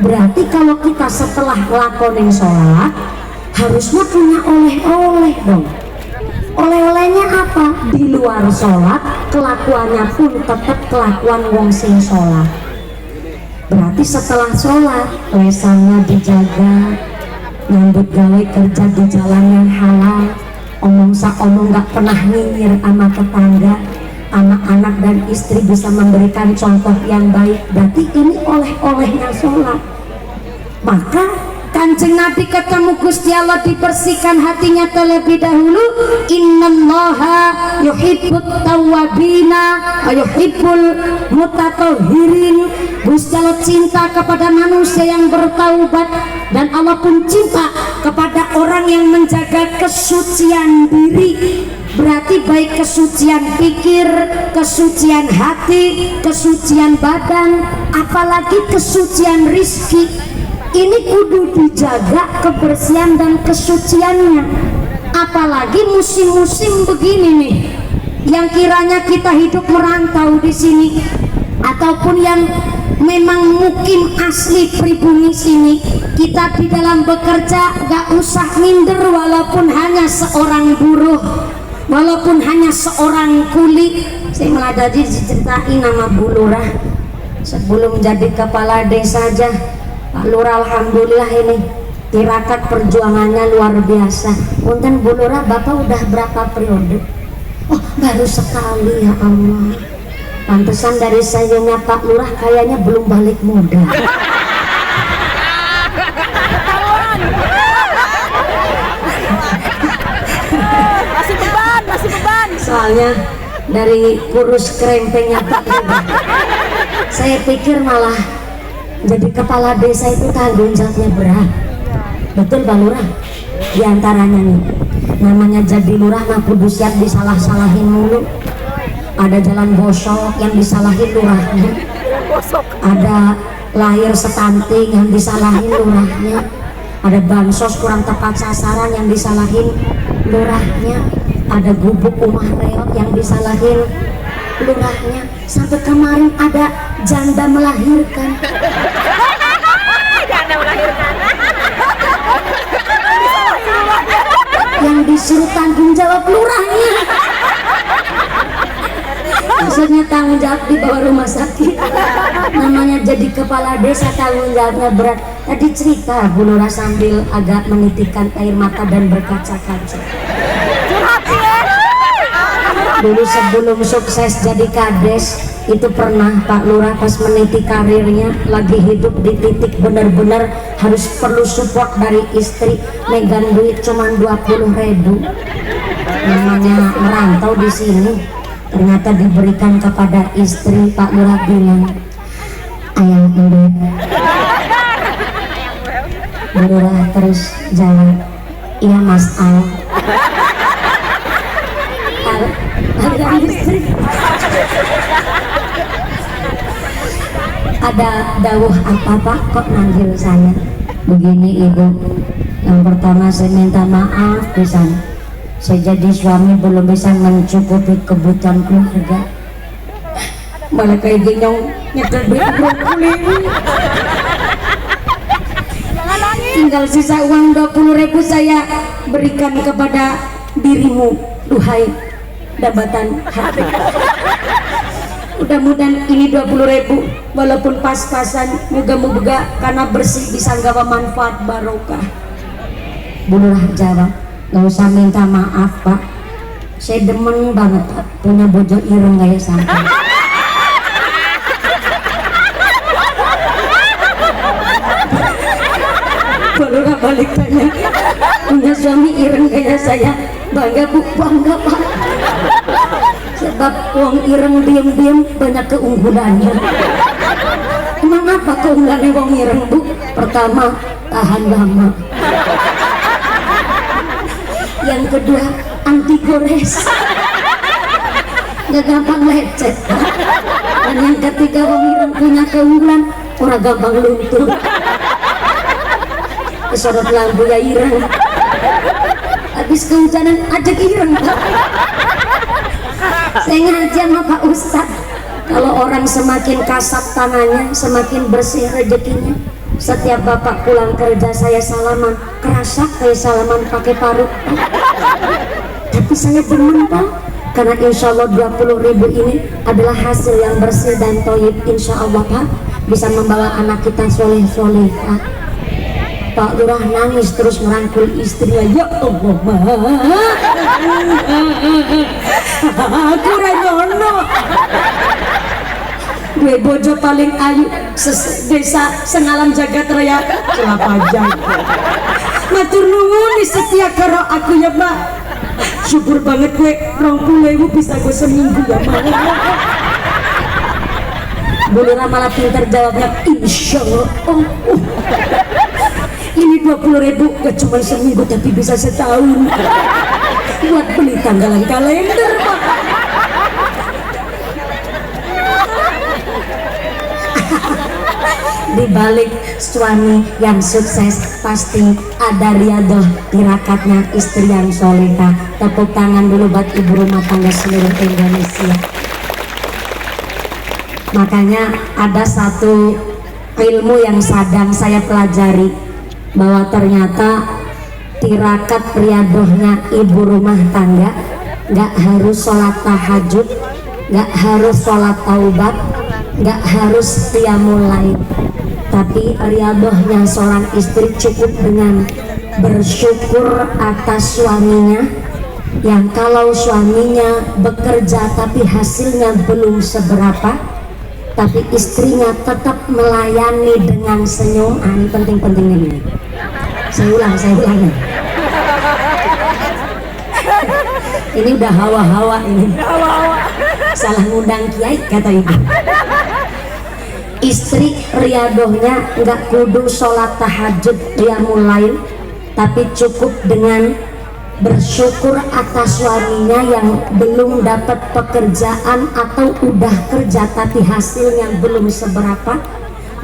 Speaker 1: Berarti kalau kita setelah ngelakonin sholat harusnya punya oleh-oleh dong. Oleh-olehnya apa? Di luar sholat kelakuannya pun tetap kelakuan wong sing sholat. Berarti setelah sholat lesannya dijaga, nyambut gawe kerja di jalan yang halal, omong omong gak pernah nyinyir sama tetangga, anak-anak dan istri bisa memberikan contoh yang baik. Berarti ini oleh-olehnya sholat. Maka Kanjeng Nabi ketemu Gusti Allah dibersihkan hatinya terlebih dahulu. Innallaha yuhibbut tawwabina wa yuhibbul mutatahhirin. Gusti Allah cinta kepada manusia yang bertaubat, dan Allah pun cinta kepada orang yang menjaga kesucian diri. Berarti baik kesucian pikir, kesucian hati, kesucian badan, apalagi kesucian rizki. Ini kudu dijaga kebersihan dan kesuciannya. Apalagi musim-musim begini nih, yang kiranya kita hidup merantau di sini, ataupun yang memang mukim asli pribumi sini, kita di dalam bekerja gak usah minder walaupun hanya seorang buruh, walaupun hanya seorang kuli. Saya malah tadi diceritain nama Bu Lurah sebelum jadi kepala desa aja. Pak Lurah alhamdulillah ini tirakat perjuangannya luar biasa. Punten Bu Lurah, Bapak udah berapa periode? Oh, baru sekali, ya Allah. Pantesan dari sayanya Pak Lurah kayaknya belum balik modal.
Speaker 2: Masih beban.
Speaker 1: Soalnya dari kurus krempengnya Pak Lurah. Saya pikir malah jadi kepala desa itu tanggung jawabnya berat. Betul Pak Lurah? Di antaranya nih, namanya jadi lurah mah kudu siap disalah-salahin mulu. Ada jalan bosok yang disalahin lurahnya, ada lahir stunting yang disalahin lurahnya, ada bansos kurang tepat sasaran yang disalahin lurahnya, ada gubuk rumah reot yang disalahin lurahnya, sampai kemarin ada janda melahirkan. Yang disuruh tanggung jawab lurahnya. Maksudnya tanggung jawab di bawah rumah sakit. Namanya jadi kepala desa tanggung jawabnya berat. Tadi cerita Bu Lurah sambil agak menitikkan air mata dan berkaca-kaca. Dulu sebelum sukses jadi kades itu pernah Pak Lurah pas meniti karirnya lagi hidup di titik benar-benar harus perlu support dari istri, megang duit cuman 20.000. Namanya merantau di sini, ternyata diberikan kepada istri. Pak Lurah bilang, ayang duit. Bu Lurah terus jawab, iya Mas Al. Ada dawuh apa Pak kok manggil saya begini Ibu? Yang pertama saya minta maaf pisan, saya jadi suami belum bisa mencukupi kebutuhan keluarga, malah kayak genyong nyetel duit 20.000. Tinggal sisa uang 20.000 saya berikan kepada dirimu, duhai jabatan hati. Mudah-mudahan ini 20.000 walaupun pas-pasan, moga-moga karena bersih bisa nggawa manfaat barokah. Bu Lurah jawab, gak usah minta maaf Pak, saya demen banget Pak punya bojo ireng kayak sampai. Bu Lurah balik tanya, punya suami ireng kayak saya bangga Bu? Bangga Pak, sebab uang ireng diam-diam banyak keunggulannya. Emang apa keunggulannya uang ireng Bu? Pertama, tahan lama. Yang kedua, anti gores, gak gampang lecet. Dan yang ketiga, uang ireng punya keunggulan, orang gampang luntur. Kesorot lampu ya ireng, habis kehujanan aja ireng. Saya ngaji sama Pak Ustadz, kalau orang semakin kasat tangannya semakin bersih rezekinya. Setiap Bapak pulang kerja saya salaman, kerasa kayak salaman pakai parut. tapi saya demen Pak, karena insya Allah 20.000 ini adalah hasil yang bersih dan toyib. Insya Allah Pak bisa membawa anak kita soleh-soleh Pak. Pak Lurah nangis terus merangkul istrinya. Ya Allah aku renyono gue bojo paling ayu desa sengalam jagat raya kelapa jago. Matur nuwun setia karo aku ya Pak. Syukur banget gue 20.000 bisa gue seminggu ya Pak. Bu Lurah malah pintar jawabnya insya Allah. Ini 20.000 gak cuma seminggu tapi bisa setahun buat beli tanggalan kalender Pak. Di balik suami yang sukses pasti ada riadoh tirakatnya istri yang solehah. Tepuk tangan dulu buat ibu rumah tangga seluruh Indonesia. Makanya ada satu ilmu yang sedang saya pelajari, bahwa ternyata tirakat riadohnya ibu rumah tangga gak harus sholat tahajud, gak harus sholat taubat, gak harus qiyamul lail, tapi riadohnya seorang istri cukup dengan bersyukur atas suaminya, yang kalau suaminya bekerja tapi hasilnya belum seberapa, tapi istrinya tetap melayani dengan senyum. Ini penting-pentingnya ini. Saya ulang ini udah hawa-hawa ini. Salah ngundang kiai kata ibu. Istri riadohnya nggak kudu sholat tahajud qiyamul lail, tapi cukup dengan bersyukur atas suaminya yang belum dapat pekerjaan atau udah kerja tapi hasilnya belum seberapa,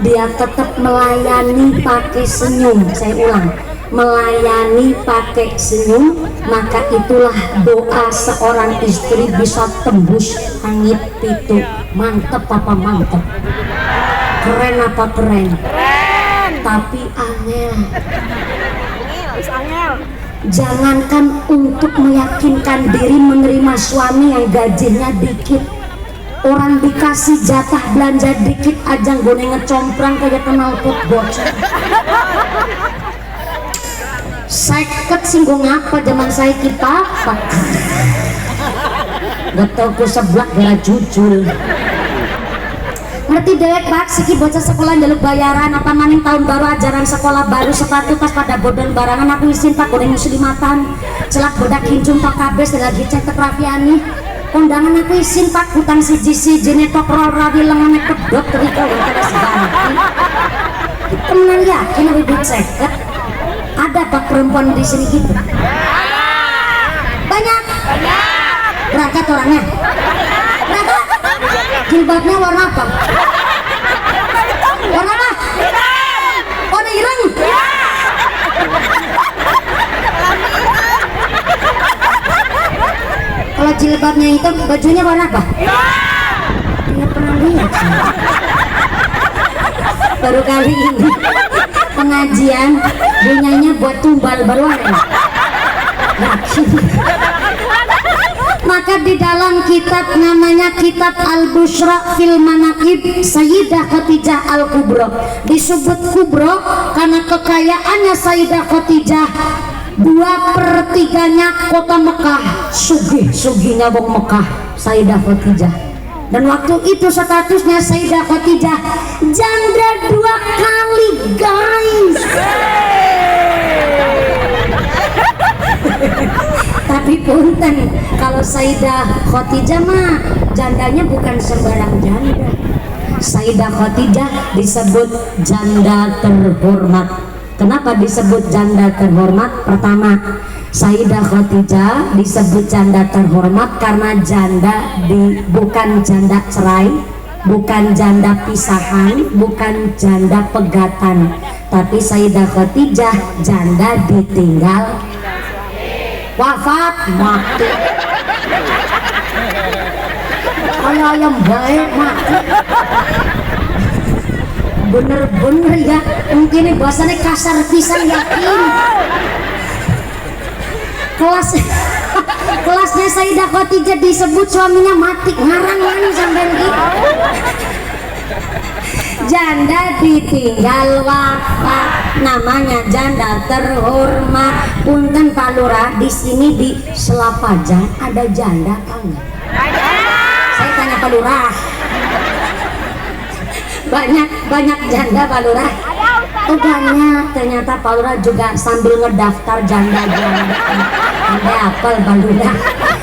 Speaker 1: dia tetap melayani pakai senyum. Saya ulang, melayani pakai senyum. Maka itulah doa seorang istri bisa tembus langit pitu. Mantep apa mantep? Keren apa keren? Keren. Tapi angel. Jangankan untuk meyakinkan diri menerima suami yang gajinya dikit, orang dikasih jatah belanja dikit aja gue ngecomprang kayak kenal pot bocor. Seket singgung apa zaman saya kipak betul ku seblak gak jujul. Ngerti dewek Pak, siki bocah sekolah jaluk bayaran apa maning tahun baru ajaran sekolah baru sepatu tas pada bodol barangan aku isin Pak goreng muslimatan celak bodak hincung Pak kabes lagi cek terapiani kondangan aku isin Pak hutang siji netok rol rawi lengan pedot terika untuk sebanti temenan yakin lebih ceket ada Pak perempuan di sini gitu banyak berangkat orangnya berangkat jilbabnya warna apa? Warna apa? Warna ireng? Kalau jilbabnya itu bajunya warna apa? Tidak pernah lihat baru kali ini pengajian bunganya buat tumbal baru ada. Maka di dalam kitab namanya kitab Al-Bushra fil Manaqib Sayyidah Khadijah Al-Kubra disebut Kubra karena kekayaannya Sayyidah Khadijah 2/3 kota Mekah sugihnya wong Mekah Sayyidah Khadijah, dan waktu itu statusnya Sayyidah Khadijah janda 2 kali guys. Tapi punten kalau Sayyidah Khadijah mah jandanya bukan sembarang janda. Sayyidah Khadijah disebut janda terhormat. Kenapa disebut janda terhormat? Pertama, Sayyidah Khadijah disebut janda terhormat karena janda bukan janda cerai, bukan janda pisahan, bukan janda pegatan, tapi Sayyidah Khadijah janda ditinggal wafat mati kayak ayam baik mati bener-bener ya mungkin ini bahasanya kasar pisan yakin kelas Kelasnya Sayyidah Khadijah disebut suaminya mati, ngarang mana sampean iki. Janda ditinggal wafat, namanya janda terhormat. Punten Pak Lurah, di sini di Selapajang ada janda kan? Saya tanya Pak Lurah. Banyak janda Pak Lurah. Oh banyak, ternyata Pak Lurah juga sambil ngedaftar janda-janda. Ada apel Pak Lurah.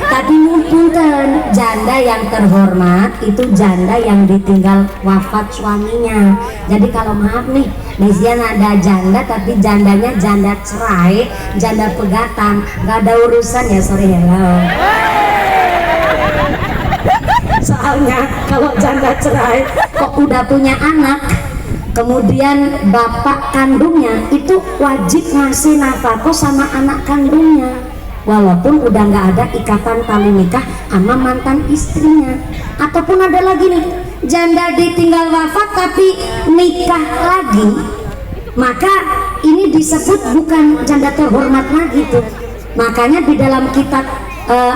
Speaker 1: Tapi punten, janda yang terhormat itu janda yang ditinggal wafat suaminya. Jadi kalau maaf nih, biasanya ada janda tapi jandanya janda cerai, janda pegatan, nggak ada urusan ya, sorry hello. Soalnya kalau janda cerai kok udah punya anak, kemudian bapak kandungnya itu wajib ngasih nafkah sama anak kandungnya, walaupun udah nggak ada ikatan tali nikah sama mantan istrinya. Ataupun ada lagi nih, janda ditinggal wafat tapi nikah lagi, maka ini disebut bukan janda terhormat lagi tuh. Makanya di dalam kitab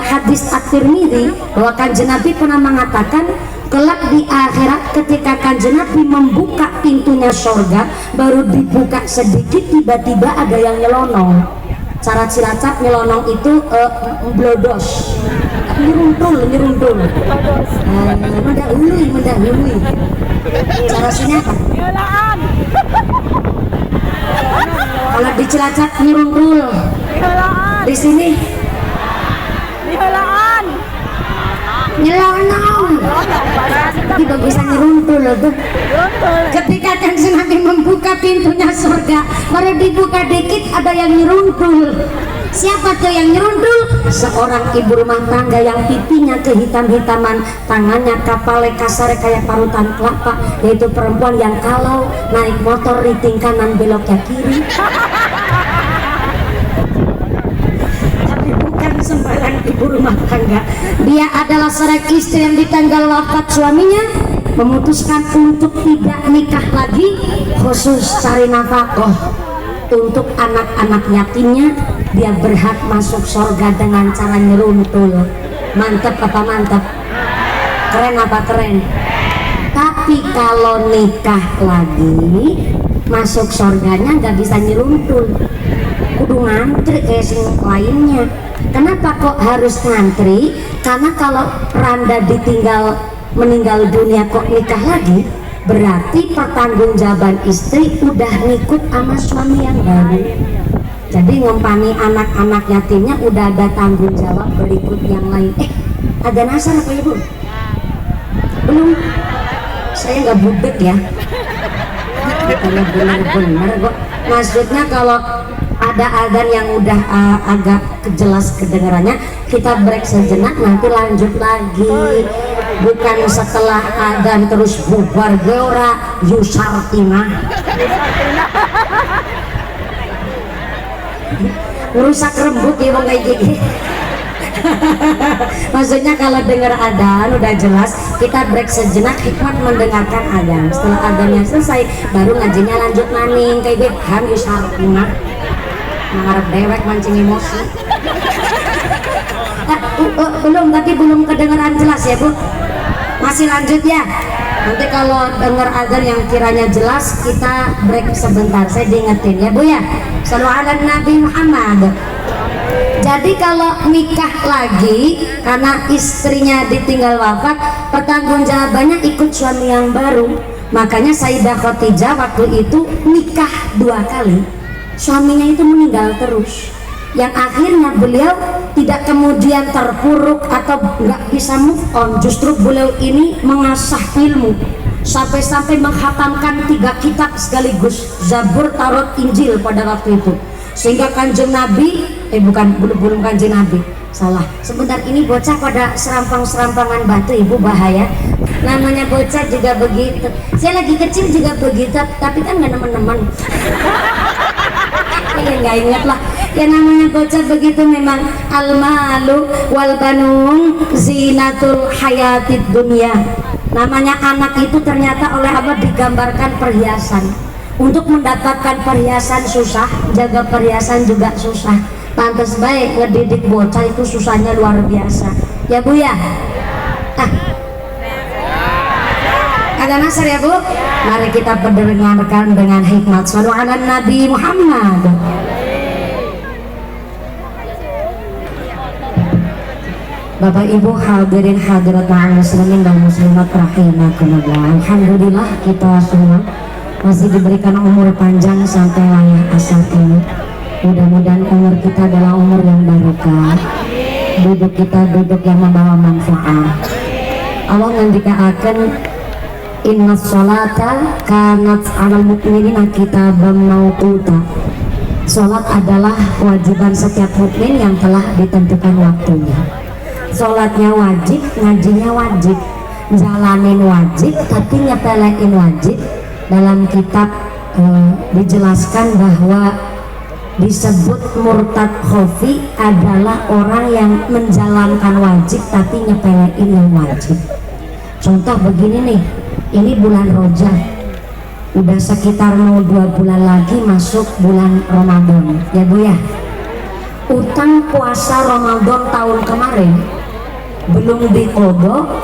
Speaker 1: hadis At-Tirmidzi bahwa Kanjeng Nabi pernah mengatakan kelak di akhirat ketika Kanjeng Nabi membuka pintunya surga, baru dibuka sedikit tiba-tiba ada yang nyelonong. Cara Cilacap nyelonong itu blodos, nyeruntul mendahului. Cara sini apa? Kalau di Cilacap nyeruntul, di sini nyelonong. Tidak bisa nyeruntul tuh. Ketika Kanjeng Nabi membuka pintunya surga, baru dibuka dikit ada yang nyeruntul. Siapa tuh yang nyeruntul? Seorang ibu rumah tangga yang pipinya kehitam-hitaman, tangannya kapale kasar kayak parutan kelapa, yaitu perempuan yang kalau naik motor riting kanan beloknya kiri. Sembarang ibu rumah tangga, dia adalah seorang istri yang ditanggal wafat suaminya, memutuskan untuk tidak nikah lagi, khusus cari nafkah untuk anak-anak yatimnya. Dia berhak masuk surga dengan cara nyeruntul. Mantep apa mantep? Keren apa keren? Tapi kalau nikah lagi, masuk surganya nggak bisa nyeruntul, kudu ngantri kayak sing lainnya. Kenapa kok harus ngantri? Karena kalau Randa meninggal dunia kok nikah lagi, berarti pertanggungjawaban istri udah ngikut sama suami yang baru. Jadi ngumpani anak-anak yatimnya udah ada tanggung jawab berikut yang lain. Ada nasar apa ibu? Belum? Saya nggak budek ya. Kalau benar-benar kok. Maksudnya kalau ada adzan yang udah agak jelas kedengarannya, kita break sejenak, nanti lanjut lagi. Bukan setelah adzan terus bubar geora yusartina. Merusak rembuk ya bang kayak gini. Maksudnya kalau dengar adzan udah jelas, kita break sejenak, hikmat mendengarkan adzan. Setelah adzannya selesai, baru ngajinya lanjut maning kayak gitu. Ham yusartina. Ngarep dewek mancing emosi. Belum, tapi belum kedengeran jelas ya bu. Masih lanjut ya. Nanti kalau dengar adzan yang kiranya jelas, kita break sebentar. Saya diingetin ya bu ya. Shallallahu ala Nabi Muhammad. Jadi kalau nikah lagi karena istrinya ditinggal wafat, pertanggungjawabannya ikut suami yang baru. Makanya Sayyidah Khadijah waktu itu nikah 2 kali. Suaminya itu meninggal terus, yang akhirnya beliau tidak kemudian terpuruk atau nggak bisa move on. Justru beliau ini mengasah ilmu sampai-sampai menghatamkan 3 kitab sekaligus, Zabur, Taurat, Injil pada waktu itu, sehingga Kanjeng Nabi belum Kanjeng Nabi, salah sebentar, ini bocah pada serampang-serampangan batu ibu, bahaya. Namanya bocah juga begitu, saya lagi kecil juga begitu, tapi kan nggak teman-teman. Ya nggak ingat lah, ya namanya bocah begitu memang. Al-malu wal banun zinatul hayatid dunia. Namanya anak itu ternyata oleh Allah digambarkan perhiasan. Untuk mendapatkan perhiasan susah, jaga perhiasan juga susah. Pantes baik ngedidik bocah itu susahnya luar biasa ya Bu ya. Ada nasar ya Bu. Mari kita mendengarkan dengan hikmat. Shallu ala Nabi Muhammad. Bapak Ibu hadirin hadirat ma'al muslimin dan muslimat rahimakumullah. Alhamdulillah kita semua masih diberikan umur panjang sampai layah asar ini. Mudah-mudahan umur kita adalah umur yang barokah. Duduk kita duduk yang membawa manfaat. Allah ngendikaken inna sholata kanat 'alal mu'minina kitaban mauquta. Sholat adalah kewajiban setiap mukmin yang telah ditentukan waktunya. Sholatnya wajib, ngajinya wajib, jalanin wajib, tapi nyepelein wajib. Dalam kitab dijelaskan bahwa disebut murtad khofi adalah orang yang menjalankan wajib tapi nyepelein yang wajib. Contoh begini nih, ini bulan Rajab, udah sekitar mau 2 bulan lagi masuk bulan Ramadan ya Bu ya. Utang puasa Ramadan tahun kemarin belum diqodho,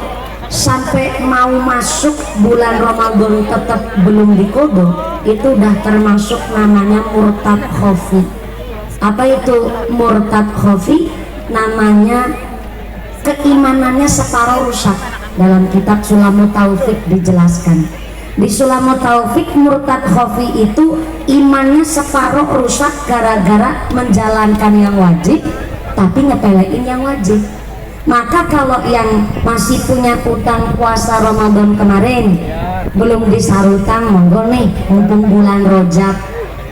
Speaker 1: sampai mau masuk bulan Ramadan tetap belum diqodho, itu udah termasuk namanya murtad khofi. Apa itu murtad khofi? Namanya keimanannya separuh rusak. Dalam kitab Sulamut Taufik dijelaskan. Di Sulamut Taufik murtad khofi itu imannya separuh rusak gara-gara menjalankan yang wajib tapi ngepelein yang wajib. Maka kalau yang masih punya utang puasa Ramadan kemarin belum disarutang, monggo nih mumpung bulan Rajab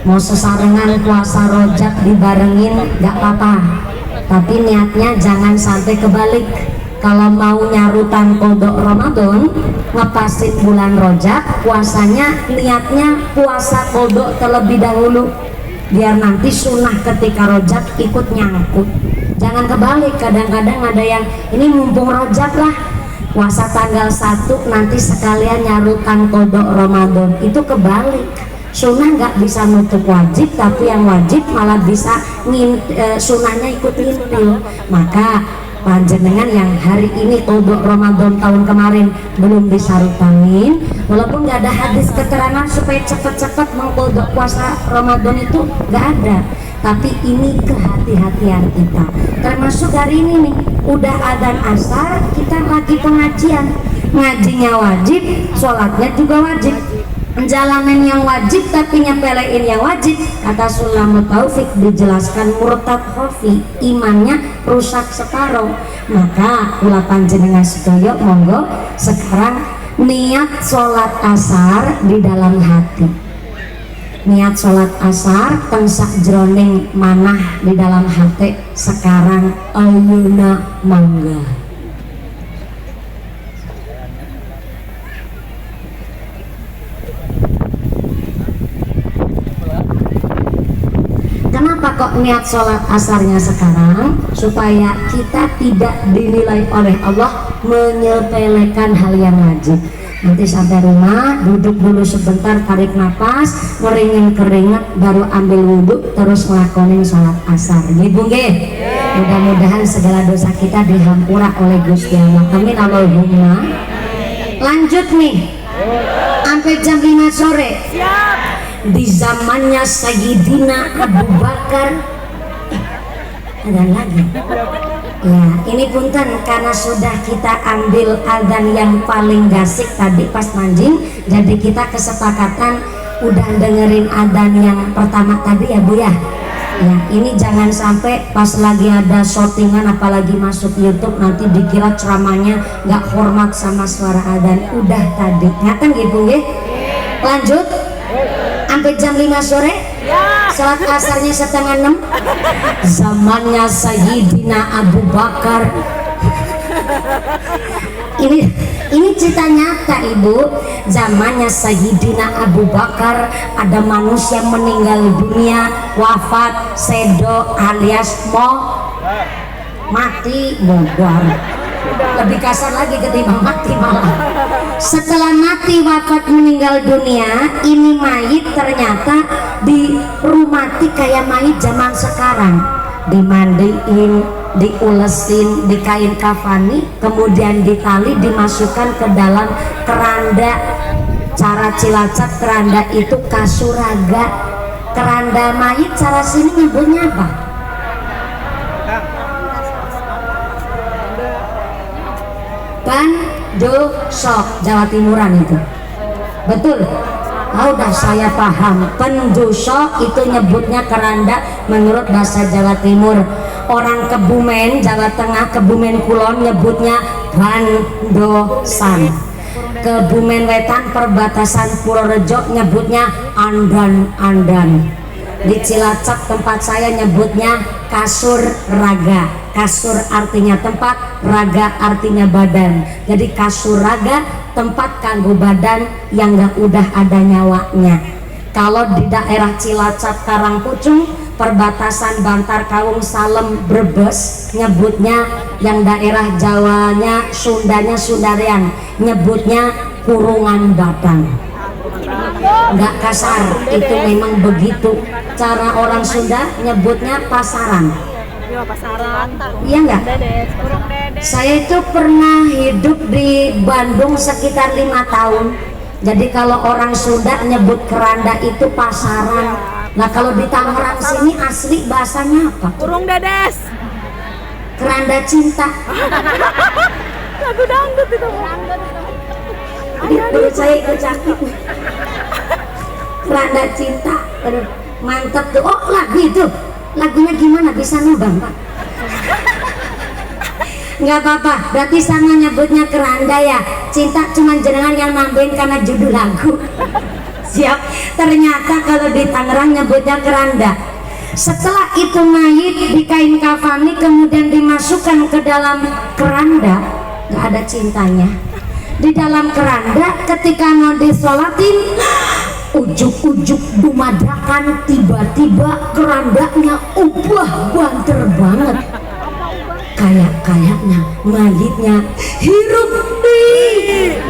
Speaker 1: mau sesarengan puasa Rajab dibarengin gak apa-apa, tapi niatnya jangan sampai kebalik. Kalau mau nyarutan kodok Ramadan ngepasin bulan Rajab, puasanya niatnya puasa kodok terlebih dahulu biar nanti sunnah ketika Rajab ikut nyangkut. Jangan kebalik, kadang-kadang ada yang ini mumpung Rajab lah puasa tanggal 1 nanti sekalian nyarutan kodok Ramadan, itu kebalik. Sunnah nggak bisa nutup wajib, tapi yang wajib malah bisa sunnahnya ikut ngintil. Maka panjenengan yang hari ini kodok Ramadan tahun kemarin belum disarutangin, walaupun nggak ada hadis keterangan supaya cepet-cepet mengkodok puasa Ramadan itu nggak ada, tapi ini kehati-hatian kita. Termasuk hari ini nih udah adzan asar, kita lagi pengajian, ngajinya wajib, sholatnya juga wajib, menjalanin yang wajib tapi nyepelein yang wajib. Kata Sulamut Taufik dijelaskan murtad khofi, imannya rusak separuh. Maka kula panjenengan sedaya monggo sekarang niat sholat asar di dalam hati. Niat sholat asar tengsak jroning manah di dalam hati sekarang ayeuna mangga. Kenapa kok niat sholat asarnya sekarang? Supaya kita tidak dinilai oleh Allah menyepelekan hal yang wajib. Nanti sampai rumah duduk dulu sebentar, tarik nafas, ngeringin keringat, baru ambil wudhu, terus ngelakonin sholat asar. Gitu nggih? Mudah-mudahan segala dosa kita dihampura oleh Gusti Allah. Amin Allahumma. Lanjut nih, sampai jam 5 sore. Di zamannya Sayyidina Abu Bakar. Ada lagi. Ya, ini punten karena sudah kita ambil adzan yang paling gasik tadi pas manjing, jadi kita kesepakatan udah dengerin adzan yang pertama tadi ya Bu ya. Ya, ini jangan sampai pas lagi ada shootingan apalagi masuk YouTube nanti dikira ceramahnya nggak hormat sama suara adzan. Udah tadi, ngaten gitu nggih. Lanjut sampai jam 5 sore. Salat asarnya 5:30. Zamannya Sayyidina Abu Bakar. Ini cerita nyata Ibu. Zamannya Sayyidina Abu Bakar ada manusia meninggal dunia, wafat, sedo alias mati, bogor. Lebih kasar lagi ketimbang mati malah. Setelah mati wafat meninggal dunia, ini mayit ternyata dirumati kayak mayit zaman sekarang. dimandiin, diulesin, di kain kafani, kemudian ditali, dimasukkan ke dalam keranda. Cara Cilacap keranda itu kasuraga. Keranda mayit cara sini nyebutnya apa? Pendusok, Jawa Timuran itu. Betul? Udah saya paham. Pendusok itu nyebutnya keranda menurut bahasa Jawa Timur. Orang Kebumen, Jawa Tengah, Kebumen Kulon nyebutnya bandosan. Kebumen Wetan perbatasan Purworejo nyebutnya andan-andan. Di Cilacap tempat saya nyebutnya kasur raga. Kasur artinya tempat, raga artinya badan. Jadi kasur raga tempat kanggo badan yang gak udah ada nyawanya. Kalau di daerah Cilacap Karangpucung perbatasan Bantar Kawung Salem Brebes nyebutnya, yang daerah Jawanya Sundanya Sundarean nyebutnya kurungan badan. Nggak kasar, itu memang begitu cara orang Sunda nyebutnya pasaran. Iya nggak? Saya itu pernah hidup di Bandung sekitar 5 tahun. Jadi kalau orang Sunda nyebut keranda itu pasaran. Nah kalau di Tangerang sini asli bahasanya apa?
Speaker 2: Kurung dedes.
Speaker 1: Keranda cinta.
Speaker 2: Lagu dangdut itu.
Speaker 1: Menurut saya itu cakep. Keranda cinta. Aduh, mantap tuh. Oh lagu itu. Lagunya gimana? Bisa nubang Pak? Nggak apa-apa. Berarti sama nyebutnya keranda ya. Cinta cuman jenengan yang nambahin karena judul lagu. Siap. Ternyata kalau di Tangerang nyebutnya keranda. Setelah itu mayit di kain kafani kemudian dimasukkan ke dalam keranda, nggak ada cintanya. Di dalam keranda ketika mau disolatin, ujuk-ujuk dumadakan, tiba-tiba kerandanya ubah banter banget. Kayak-kayaknya mayitnya hirup nih.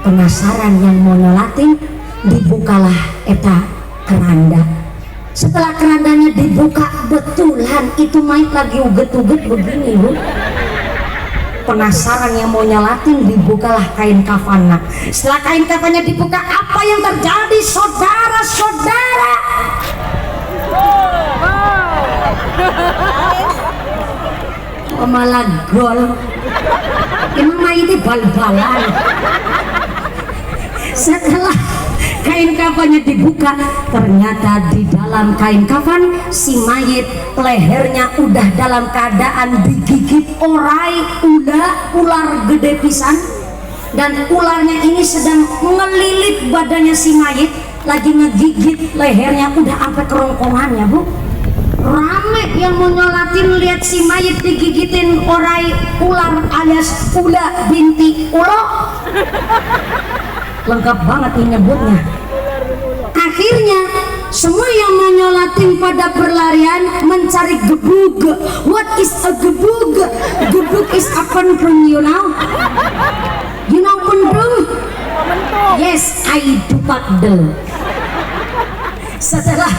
Speaker 1: Penasaran yang mau nyolatin, dibukalah eta keranda. Setelah kerandanya dibuka, betulan itu mayit lagi uget-uget begini Bu. Penasaran yang mau nyolatin, dibukalah kain kafannya. Setelah kain kafannya dibuka, apa yang terjadi saudara-saudara? Malah gol. Emang mayitnya bal-balan. Setelah kain kafannya dibuka, ternyata di dalam kain kafan si mayit lehernya udah dalam keadaan digigit orai ular gede pisan, dan ularnya ini sedang ngelilit badannya si mayit, lagi ngegigit lehernya udah sampai kerongkongannya Bu. Rame yang mau nyolatin lihat si mayit digigitin orai ular alias ula binti ulo. Lengkap banget ini nyebutnya. Akhirnya semua yang mau nyolatin pada berlarian mencari gebug. What is a gebug? Gebug is a pendung, you know? You know pendung? Yes, I do pakdel. Setelah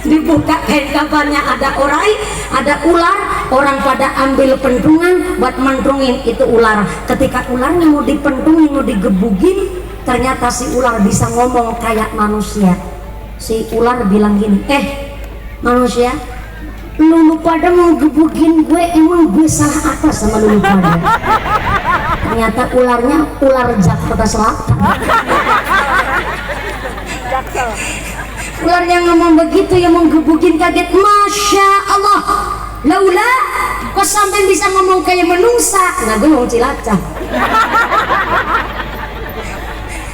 Speaker 1: dibuka kain kafannya ada orai, ada ular, orang pada ambil pendungan buat mendungin itu ular. Ketika ularnya mau dipendungin, mau digebugin, ternyata si ular bisa ngomong kayak manusia. Si ular bilang gini, manusia, lu pada mau gebugin gue, emang gue salah apa sama lu pada? Ternyata ularnya ular Jakarta Selatan. Ular yang ngomong begitu, yang mau gebugin kaget. Masya Allah, laula kok sampai bisa ngomong kayak menungsa. Nah gue mau Cilacap.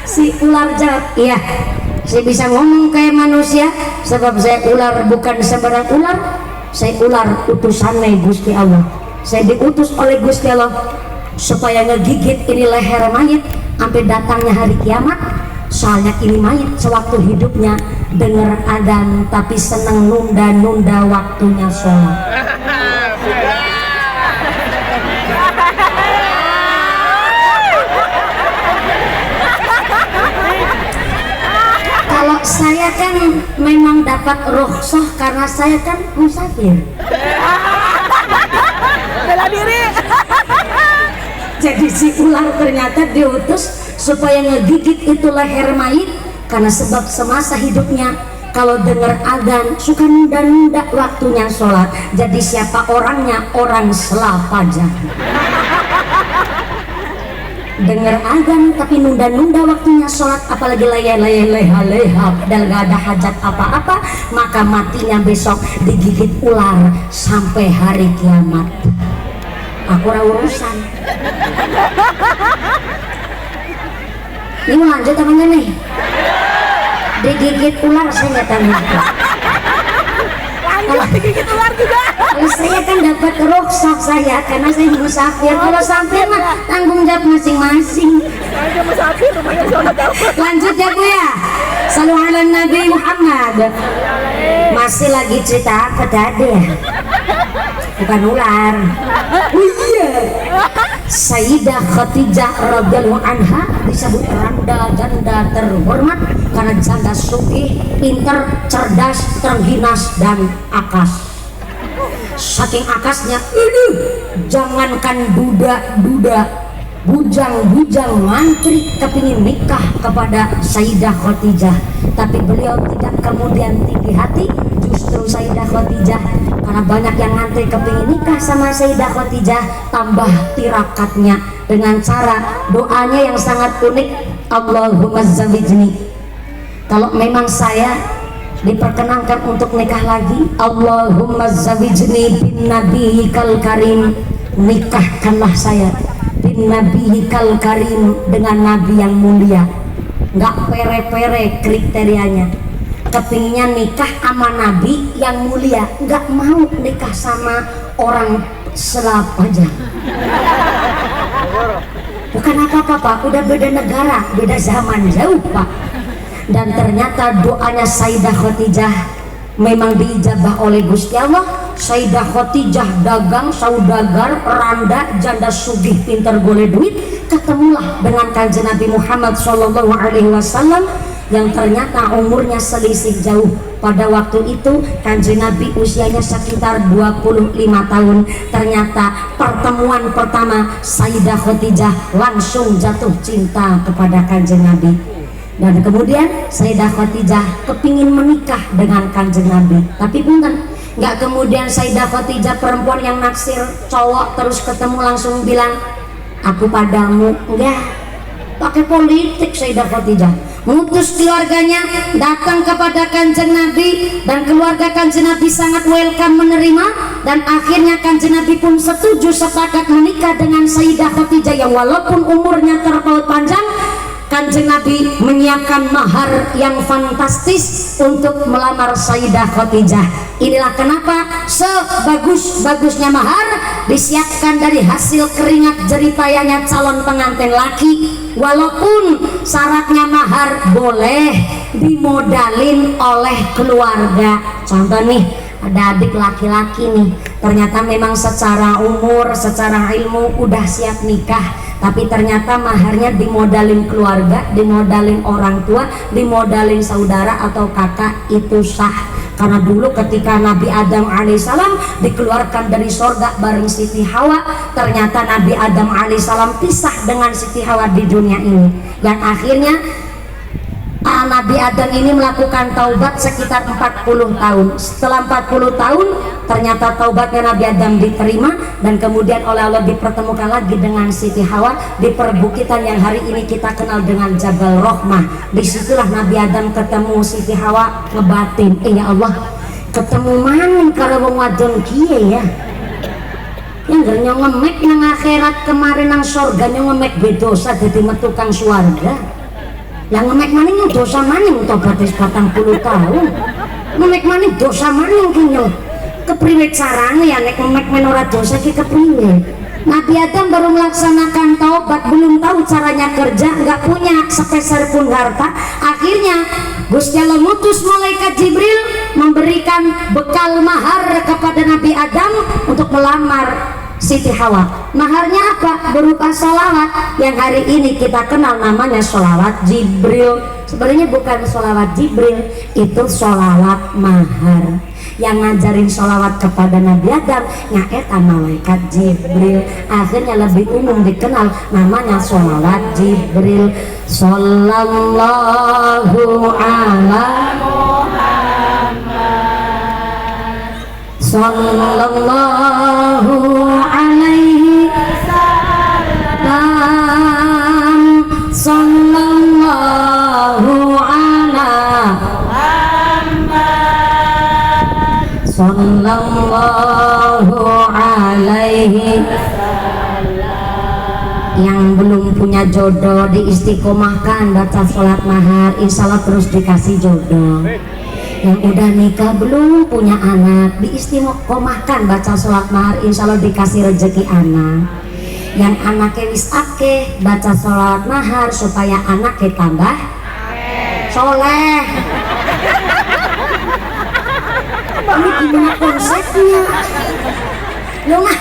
Speaker 1: Si ular jawab, iya saya bisa ngomong kayak manusia sebab saya ular, bukan sebarang ular. Saya ular utusannya Gusti Allah. Saya diutus oleh Gusti Allah supaya ngegigit ini leher mayit sampai datangnya hari kiamat. Soalnya ini mayit sewaktu hidupnya dengar adzan tapi seneng nunda-nunda waktunya sholat. Kalau Kalau saya kan memang dapat rukhsah karena saya kan musafir.
Speaker 2: Bela diri.
Speaker 1: Jadi si ular ternyata diutus supaya ngegigit itu leher mayit, karena sebab semasa hidupnya kalau dengar adzan suka nunda-nunda waktunya sholat. Jadi siapa orangnya? Orang selapaja. Dengar adzan tapi nunda-nunda waktunya sholat, apalagi leha-leha dan gak ada hajat apa-apa, maka matinya besok digigit ular sampai hari kiamat. Aku urusan. Ini mau lanjut apa enggak nih? Digigit ular saya nggak tahu.
Speaker 2: Lanjut digigit ular juga.
Speaker 1: Kalau saya kan dapat rukhsah saya karena saya musafir. Kalau sampai mah tanggung jawab masing-masing.
Speaker 2: Saya musafir rumahnya sholat dapat.
Speaker 1: Lanjut ya Bu ya. Salu ala Nabi Muhammad. Masih lagi cerita apa tadi ya? Bukan ular. Oh iya. Sayyidah Khadijah radhiyallahu anha disebut randa janda terhormat karena janda sugih, pinter, cerdas, terginas dan akas. Saking akasnya, jangankan duda-duda, bujang-bujang mantri kepingin nikah kepada Sayyidah Khadijah, tapi beliau tidak kemudian tinggi hati. Justru Sayyidah Khadijah, karena banyak yang ngantri kepingin nikah sama Sayyidah Khadijah, tambah tirakatnya dengan cara doanya yang sangat unik. Allahumma zawijni, kalau memang saya diperkenankan untuk nikah lagi, Allahumma zawijni bin nabiyikal karim, nikahkanlah saya bin nabiyikal karim, dengan nabi yang mulia. Nggak pere-pere kriterianya, kepinginnya nikah sama nabi yang mulia, nggak mau nikah sama orang selap aja. Bukan apa-apa Pak, udah beda negara, beda zaman jauh Pak. Dan ternyata doanya Sayyidah Khadijah memang diijabah oleh Gusti Allah. Sayyidah Khadijah dagang, saudagar, randa, janda sugih, pinter golek duit, ketemulah dengan Kanjeng Nabi Muhammad SAW yang ternyata umurnya selisih jauh. Pada waktu itu Kanjeng Nabi usianya sekitar 25 tahun. Ternyata pertemuan pertama Sayyidah Khadijah langsung jatuh cinta kepada Kanjeng Nabi. Dan kemudian Sayyidah Khadijah kepingin menikah dengan Kanjeng Nabi, tapi punten, nggak kemudian Sayyidah Khadijah perempuan yang naksir cowok terus ketemu langsung bilang aku padamu. Enggak, pakai politik. Sayyidah Khadijah mengutus keluarganya datang kepada Kanjeng Nabi, dan keluarga Kanjeng Nabi sangat welcome menerima, dan akhirnya Kanjeng Nabi pun setuju sepakat menikah dengan Sayyidah Khadijah yang walaupun umurnya terpaut panjang. Kanjeng Nabi menyiapkan mahar yang fantastis untuk melamar Sayyidah Khadijah. Inilah kenapa sebagus-bagusnya mahar disiapkan dari hasil keringat jeripayanya calon pengantin laki. Walaupun syaratnya mahar boleh dimodalin oleh keluarga. Contoh nih, ada adik laki-laki nih, ternyata memang secara umur, secara ilmu udah siap nikah, tapi ternyata maharnya dimodalin keluarga, dimodalin orang tua, dimodalin saudara atau kakak, itu sah. Karena dulu ketika Nabi Adam alaihissalam dikeluarkan dari sorga bareng Siti Hawa, ternyata Nabi Adam alaihissalam pisah dengan Siti Hawa di dunia ini, dan akhirnya Nabi Adam ini melakukan taubat sekitar 40 tahun. Setelah 40 tahun ternyata taubatnya Nabi Adam diterima, dan kemudian oleh Allah dipertemukan lagi dengan Siti Hawa di perbukitan yang hari ini kita kenal dengan Jabal Rahmah. Disitulah Nabi Adam ketemu Siti Hawa, ngebatin, ya Allah, ketemu maning karo wong wadon kiye ya, yang gernya ngemek nang akhirat kemarin nang sorga ngemek bedosa dadi metu kang swarga. Yang ngemek maning dosa maning tobatis 40 tahun. Ngemek maning dosa maning kini. Kepriwe caranya ya nek ngemek menora dosa ki kepriwe? Nabi Adam baru melaksanakan taubat, belum tahu caranya kerja, nggak punya sepeser pun harta. Akhirnya Gusti Allah mutus malaikat Jibril memberikan bekal mahar kepada Nabi Adam untuk melamar Siti Hawa. Maharnya apa? Berupa sholawat yang hari ini kita kenal namanya sholawat Jibril. Sebenarnya bukan sholawat Jibril, itu sholawat mahar. Yang ngajarin sholawat kepada Nabi Adam nyaeta malaikat Jibril. Akhirnya lebih umum dikenal namanya sholawat Jibril. Sallallahu ala Sallallahu alaihi wasallam. Sallallahu ala Sallallahu alaihi. Yang belum punya jodoh diistiqomahkan baca sholat mahar, insya Allah terus dikasih jodoh. Yang udah nikah belum punya anak diistiqomahkan baca sholat mahar, insya Allah dikasih rezeki anak. Yang anaknya wis akeh baca sholat mahar supaya anaknya tambah soleh. Ini gimana konsepnya? Lu mah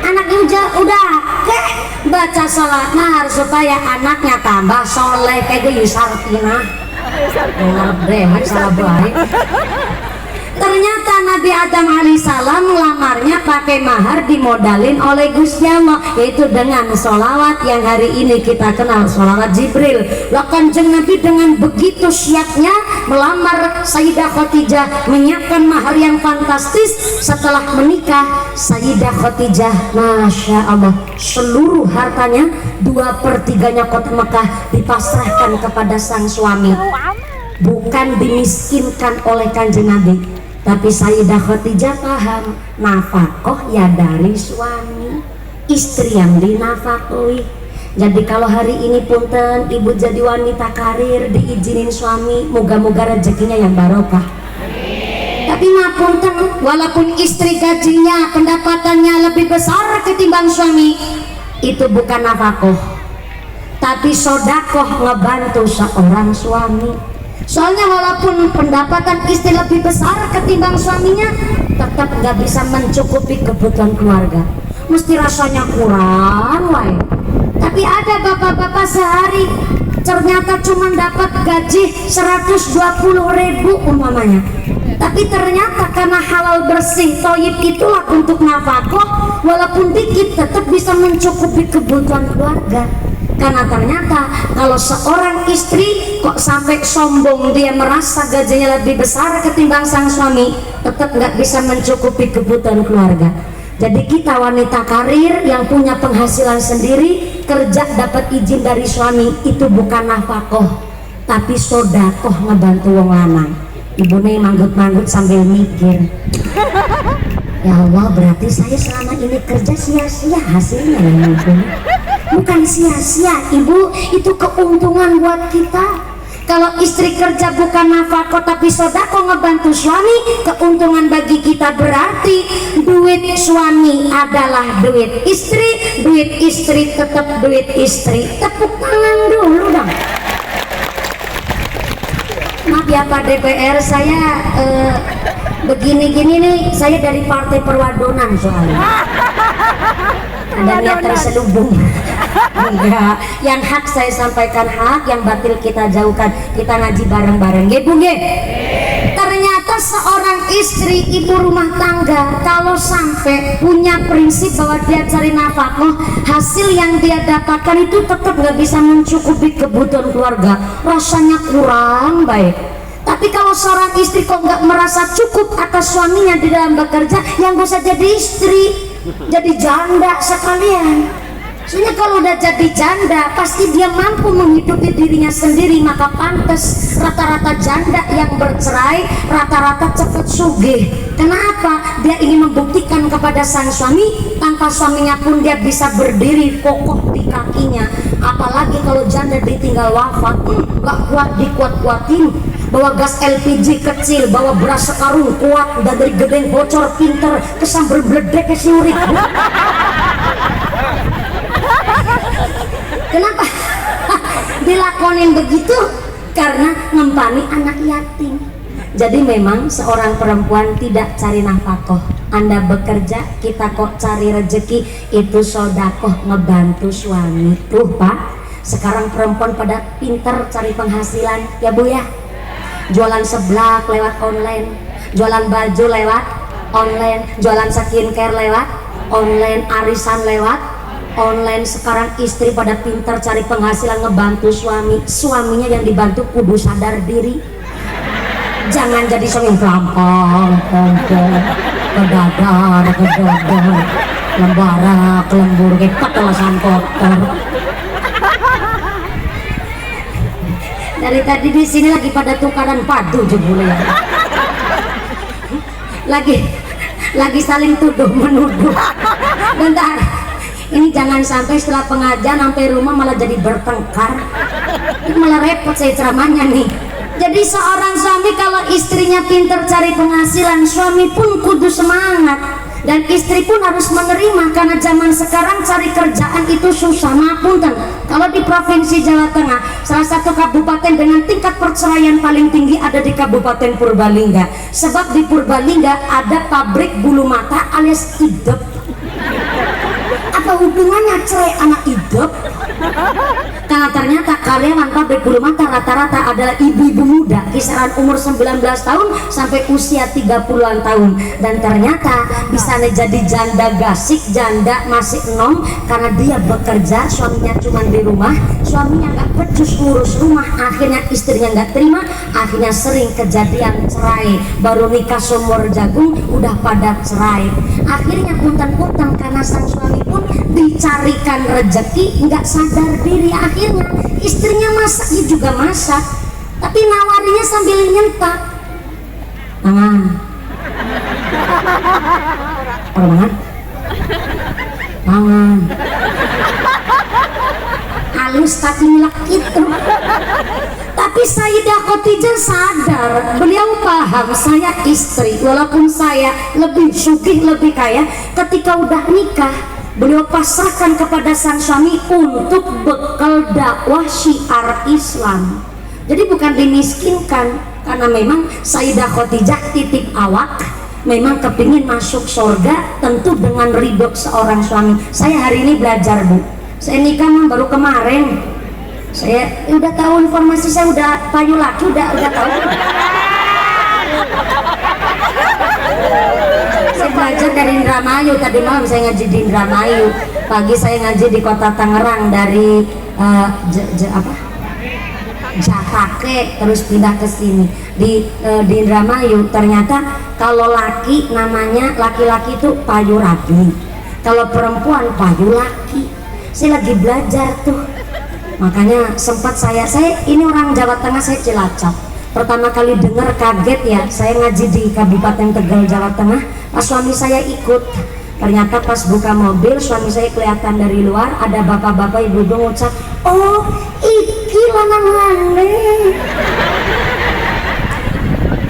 Speaker 1: anaknya udah akeh baca sholat mahar supaya anaknya tambah soleh kayak gue Yusartina. Salah baik. Ternyata Nabi Adam alaihissalam melamarnya pakai mahar dimodalin oleh Gusti Allah, yaitu dengan sholawat yang hari ini kita kenal sholawat Jibril. Kanjeng Nabi dengan begitu siapnya melamar Sayyidah Khadijah, menyiapkan mahar yang fantastis. Setelah menikah Sayyidah Khadijah, Masya Allah, seluruh hartanya 2/3 kota Mekah dipasrahkan kepada sang suami. Bukan dimiskinkan oleh Kanjeng Nabi, tapi Sayyidah Khadijah paham nafkah ya dari suami, istri yang dinafkahi. Jadi kalau hari ini punten ibu jadi wanita karir diizinin suami, moga-moga rezekinya yang barokah. Tapi punten, walaupun istri gajinya pendapatannya lebih besar ketimbang suami, itu bukan nafkah, tapi sodakoh ngebantu seorang suami. Soalnya walaupun pendapatan istri lebih besar ketimbang suaminya, tetap nggak bisa mencukupi kebutuhan keluarga. Mesti rasanya kurang, wae. Tapi ada bapak-bapak sehari ternyata cuma dapat gaji 120.000 umpamanya. Tapi ternyata karena halal bersih toyib itulah untuk nafkah, walaupun dikit tetap bisa mencukupi kebutuhan keluarga. Karena ternyata kalau seorang istri kok sampai sombong dia merasa gajinya lebih besar ketimbang sang suami, tetap nggak bisa mencukupi kebutuhan keluarga. Jadi kita wanita karir yang punya penghasilan sendiri, kerja dapat izin dari suami, itu bukan nafkah, tapi sodakoh ngebantu wong lanang. Ibu nih manggut-manggut sambil mikir, ya Allah, berarti saya selama ini kerja sia-sia hasilnya ya Ibu. Bukan sia-sia Ibu, itu keuntungan buat kita. Kalau istri kerja bukan nafkah tapi sedekah ngebantu suami, keuntungan bagi kita. Berarti duit suami adalah duit istri tetap duit istri. Tepuk tangan dulu dong. Maaf ya Pak DPR, saya begini-gini nih, saya dari Partai Perwadonan soalnya. Ada niat terselubung. Enggak, yang hak saya sampaikan hak, yang batil kita jauhkan. Kita ngaji bareng-bareng, nggih Bu nggih. Ternyata seorang istri, ibu rumah tangga, kalau sampai punya prinsip bahwa dia cari nafkah, hasil yang dia dapatkan itu tetap nggak bisa mencukupi kebutuhan keluarga, rasanya kurang baik. Tapi kalau seorang istri kok nggak merasa cukup atas suaminya di dalam bekerja, yang bisa jadi istri, jadi janda sekalian. Soalnya kalau udah jadi janda pasti dia mampu menghidupi dirinya sendiri, maka pantas rata-rata janda yang bercerai rata-rata cepat sugih. Kenapa? Dia ingin membuktikan kepada sang suami tanpa suaminya pun dia bisa berdiri kokoh di kakinya. Apalagi kalau janda ditinggal wafat, gak kuat dikuat-kuatin. Bawa gas LPG kecil, bawa beras sekarung kuat, udah dari gedeng bocor pinter, kesamber bledek ke siurik. Kenapa dilakonin begitu? Karena ngempani anak yatim. Jadi memang seorang perempuan tidak cari nafkah. Anda bekerja, kita kok cari rezeki, itu sodakoh ngebantu suami. Tuh Pak, sekarang perempuan pada pinter cari penghasilan ya Bu ya. Jualan seblak lewat online, jualan baju lewat online, jualan skincare lewat online, arisan lewat online. Sekarang istri pada pinter cari penghasilan ngebantu suami. Suaminya yang dibantu kudu sadar diri. Jangan jadi suami pelampang, pompong, kedadar, lembara, kelembur, ketelasan kotor. Dari tadi di sini lagi pada tukaran padu jebule. Lagi saling tuduh menuduh. Bentar. Ini jangan sampai setelah pengajian sampai rumah malah jadi bertengkar. Ini malah repot saya ceramahnya nih. Jadi seorang suami kalau istrinya pinter cari penghasilan, suami pun kudu semangat. Dan istri pun harus menerima, karena zaman sekarang cari kerjaan itu susah. Ngapunten, kalau di Provinsi Jawa Tengah, salah satu kabupaten dengan tingkat perceraian paling tinggi ada di Kabupaten Purbalingga. Sebab di Purbalingga ada pabrik bulu mata alias idep. Apa hubungannya cerai anak idep? Karena ternyata karyawan pabrik bulu mata rata-rata adalah ibu-ibu muda kisaran umur 19 tahun sampai usia 30-an tahun. Dan ternyata bisa jadi janda gasik, janda masih enom karena dia bekerja, suaminya cuma di rumah, suaminya nggak becus ngurus rumah, akhirnya istrinya nggak terima, akhirnya sering kejadian cerai. Baru nikah sumur jagung udah pada cerai. Akhirnya punten-punten karena sang suami pun dicarikan rezeki, nggak sadar diri, akhirnya istrinya masak, dia juga masak, tapi nawarinya sambil nyentak. Tangan tangan tangan halus tapi ngelak itu. Tapi Sayyidah Khadijah sadar, beliau paham saya istri, walaupun saya lebih sugih, lebih kaya, ketika udah nikah beliau pasrahkan kepada sang suami untuk bekal dakwah syiar Islam. Jadi bukan dimiskinkan, karena memang Sayyidah Khadijah titik awak memang kepingin masuk surga, tentu dengan ridho seorang suami. Saya hari ini belajar Bu, saya nikah baru kemarin, saya udah tahu informasi, saya udah payu laki, udah tahu. Saya belajar dari Indramayu, tadi malam saya ngaji di Indramayu, pagi saya ngaji di kota Tangerang dari Jatake, terus pindah ke sini di Indramayu. Ternyata kalau laki namanya laki-laki itu payu rabi, kalau perempuan payu laki. Saya lagi belajar tuh, makanya sempat saya ini orang Jawa Tengah, saya Cilacap. Pertama kali dengar kaget ya, saya ngaji di Kabupaten Tegal Jawa Tengah, pas suami saya ikut. Ternyata pas buka mobil, suami saya kelihatan dari luar, ada bapak-bapak ibu-ibu ngucap, oh iki lanangan.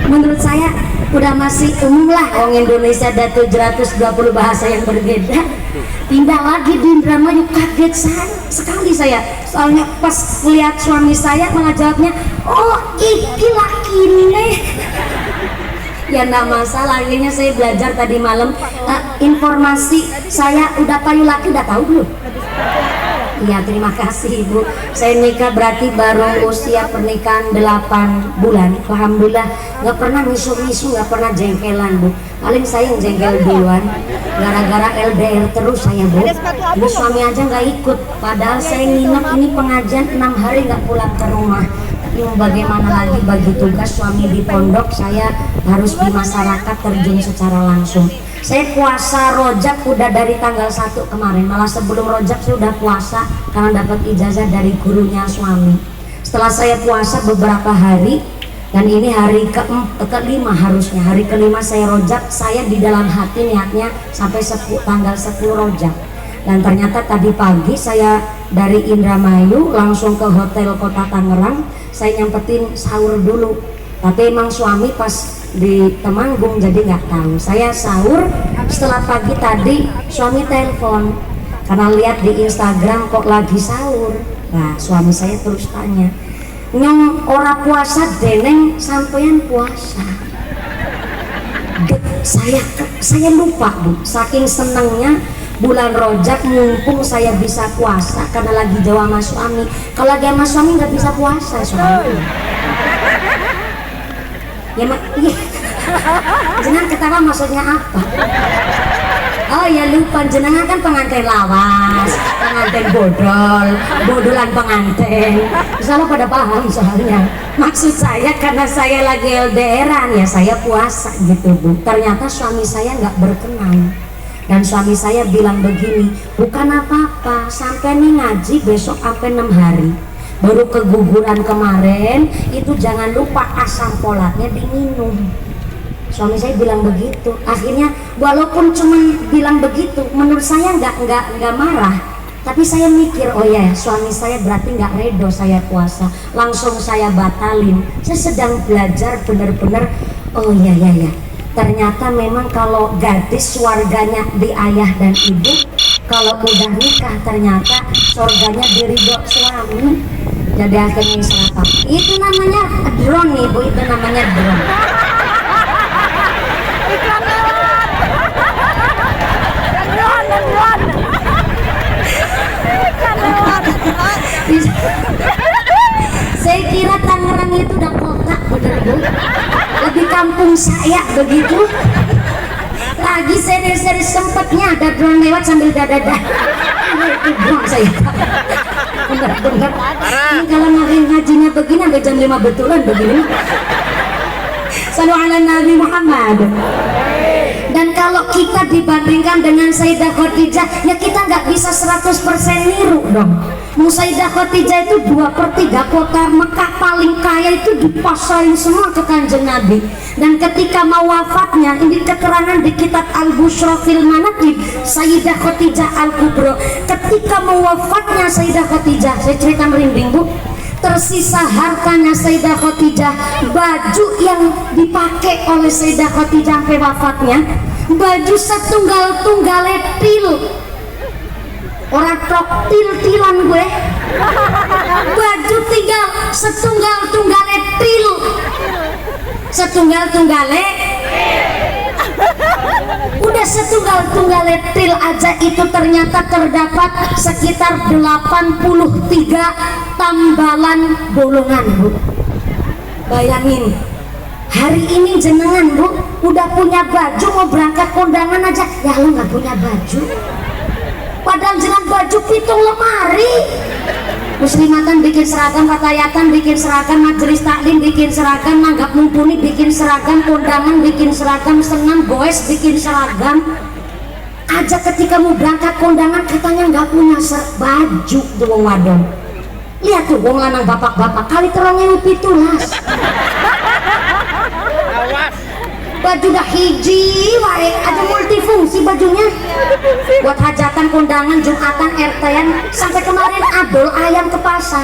Speaker 1: Menurut saya udah masih umum lah, orang Indonesia ada 720 bahasa yang berbeda. Pindah lagi di Indramayu, kaget sekali saya, soalnya pas lihat suami saya malah jawabnya, oh iki laki nih. Ya enggak masalah, akhirnya saya belajar tadi malam. Informasi saya udah payu laki, udah tahu belum? Iya, terima kasih Ibu. Saya nikah berarti baru usia pernikahan 8 bulan. Alhamdulillah, nggak pernah misu-misu, nggak pernah jengkelan Bu. Paling saya yang jengkel duluan, gara-gara LDR terus saya Bu. Ini suami aja nggak ikut, padahal saya nginep ini pengajian 6 hari nggak pulang ke rumah. Tapi bagaimana lagi, bagi tugas suami di pondok, saya harus di masyarakat terjun secara langsung. Saya puasa Rojab udah dari tanggal 1 kemarin, malah sebelum Rojab saya udah puasa karena dapat ijazah dari gurunya suami. Setelah saya puasa beberapa hari, dan ini hari kelima harusnya, hari kelima saya Rojab, saya di dalam hati niatnya sampai tanggal 10 Rojab. Dan ternyata tadi pagi saya dari Indramayu langsung ke hotel kota Tangerang, saya nyempetin sahur dulu. Tapi emang suami pas di Temanggung jadi nggak tahu. Saya sahur, setelah pagi tadi suami telepon karena lihat di Instagram kok lagi sahur. Nah suami saya terus tanya, nyong ora puasa deneng sampean puasa. Saya lupa Bu, saking senengnya bulan Rojab mumpung saya bisa puasa karena lagi jauh sama suami. Kalau lagi sama suami nggak bisa puasa suami. Ya iya. Jenengan ketawa maksudnya apa? Oh ya lupa, jenengan kan pengantin lawas, pengantin bodolan pengantin. Misalnya pada paham soalnya. Maksud saya karena saya lagi LDRan ya saya puasa gitu Bu. Ternyata suami saya nggak berkenan. Dan suami saya bilang begini, bukan apa-apa, sampai nih ngaji besok sampai 6 hari. Baru keguguran kemarin, itu jangan lupa asam folatnya diminum. Suami saya bilang begitu. Akhirnya walaupun cuma bilang begitu, menurut saya nggak marah. Tapi saya mikir, oh ya suami saya berarti nggak redo saya puasa. Langsung saya batalin. Saya sedang belajar benar-benar. Oh ya. Ternyata memang kalau gadis surganya di ayah dan ibu, kalau udah nikah ternyata surganya di ridho suami. Jadi akhirnya serapap. Itu namanya drone nih Bu, itu namanya drone. Saya kira Tangerang itu udah kota bener Bu, lebih kampung saya begitu. Lagi seri-seri sempetnya ada drone lewat sambil dada-dada. Itu drone saya bener-bener. Ini kalau ngajinya begini agak jam 5 betulan begini. Sallu ala Nabi Muhammad. Dan kalau kita dibandingkan dengan Sayyidah Khadijah, ya kita nggak bisa 100% niru dong. Sayyidah Khadijah itu 2/3 kota Mekah paling kaya itu dipasarin semua ke Kanjeng Nabi. Dan ketika mau wafatnya, ini keterangan di kitab Al-Bushra fil Manaqib Sayyidah Khadijah Al-Kubra. Ketika mau wafatnya Sayyidah Khadijah, saya cerita merinding Bu. Tersisa hartanya Sayyidah Khadijah, baju yang dipakai oleh Sayyidah Khadijah sampai wafatnya, baju setunggal-tunggal til, orang tok til-tilan gue, baju tinggal setunggal-tunggal til, setunggal-tunggal udah setunggal-tunggal til aja itu ternyata terdapat sekitar 83 tambalan bolongan Bu. Bayangin hari ini jenengan Bu udah punya baju mau berangkat kondangan aja ya lu nggak punya baju, padahal jenengan baju pitung lemari. Muslimatan bikin seragam, fatayatan bikin seragam, majelis taklim bikin seragam, nanggap mumpuni bikin seragam, kondangan bikin seragam, senam goes bikin seragam. Aja ketika mau berangkat kondangan katanya nggak punya baju tuh wong wadon. Lihat tuh wong lanang bapak-bapak kali terongnya pitulas. Baju dah hiji wae, ada multifungsi bajunya. Buat hajatan, kondangan, jumatan, RT-an, sampai kemarin adol ayam ke pasar.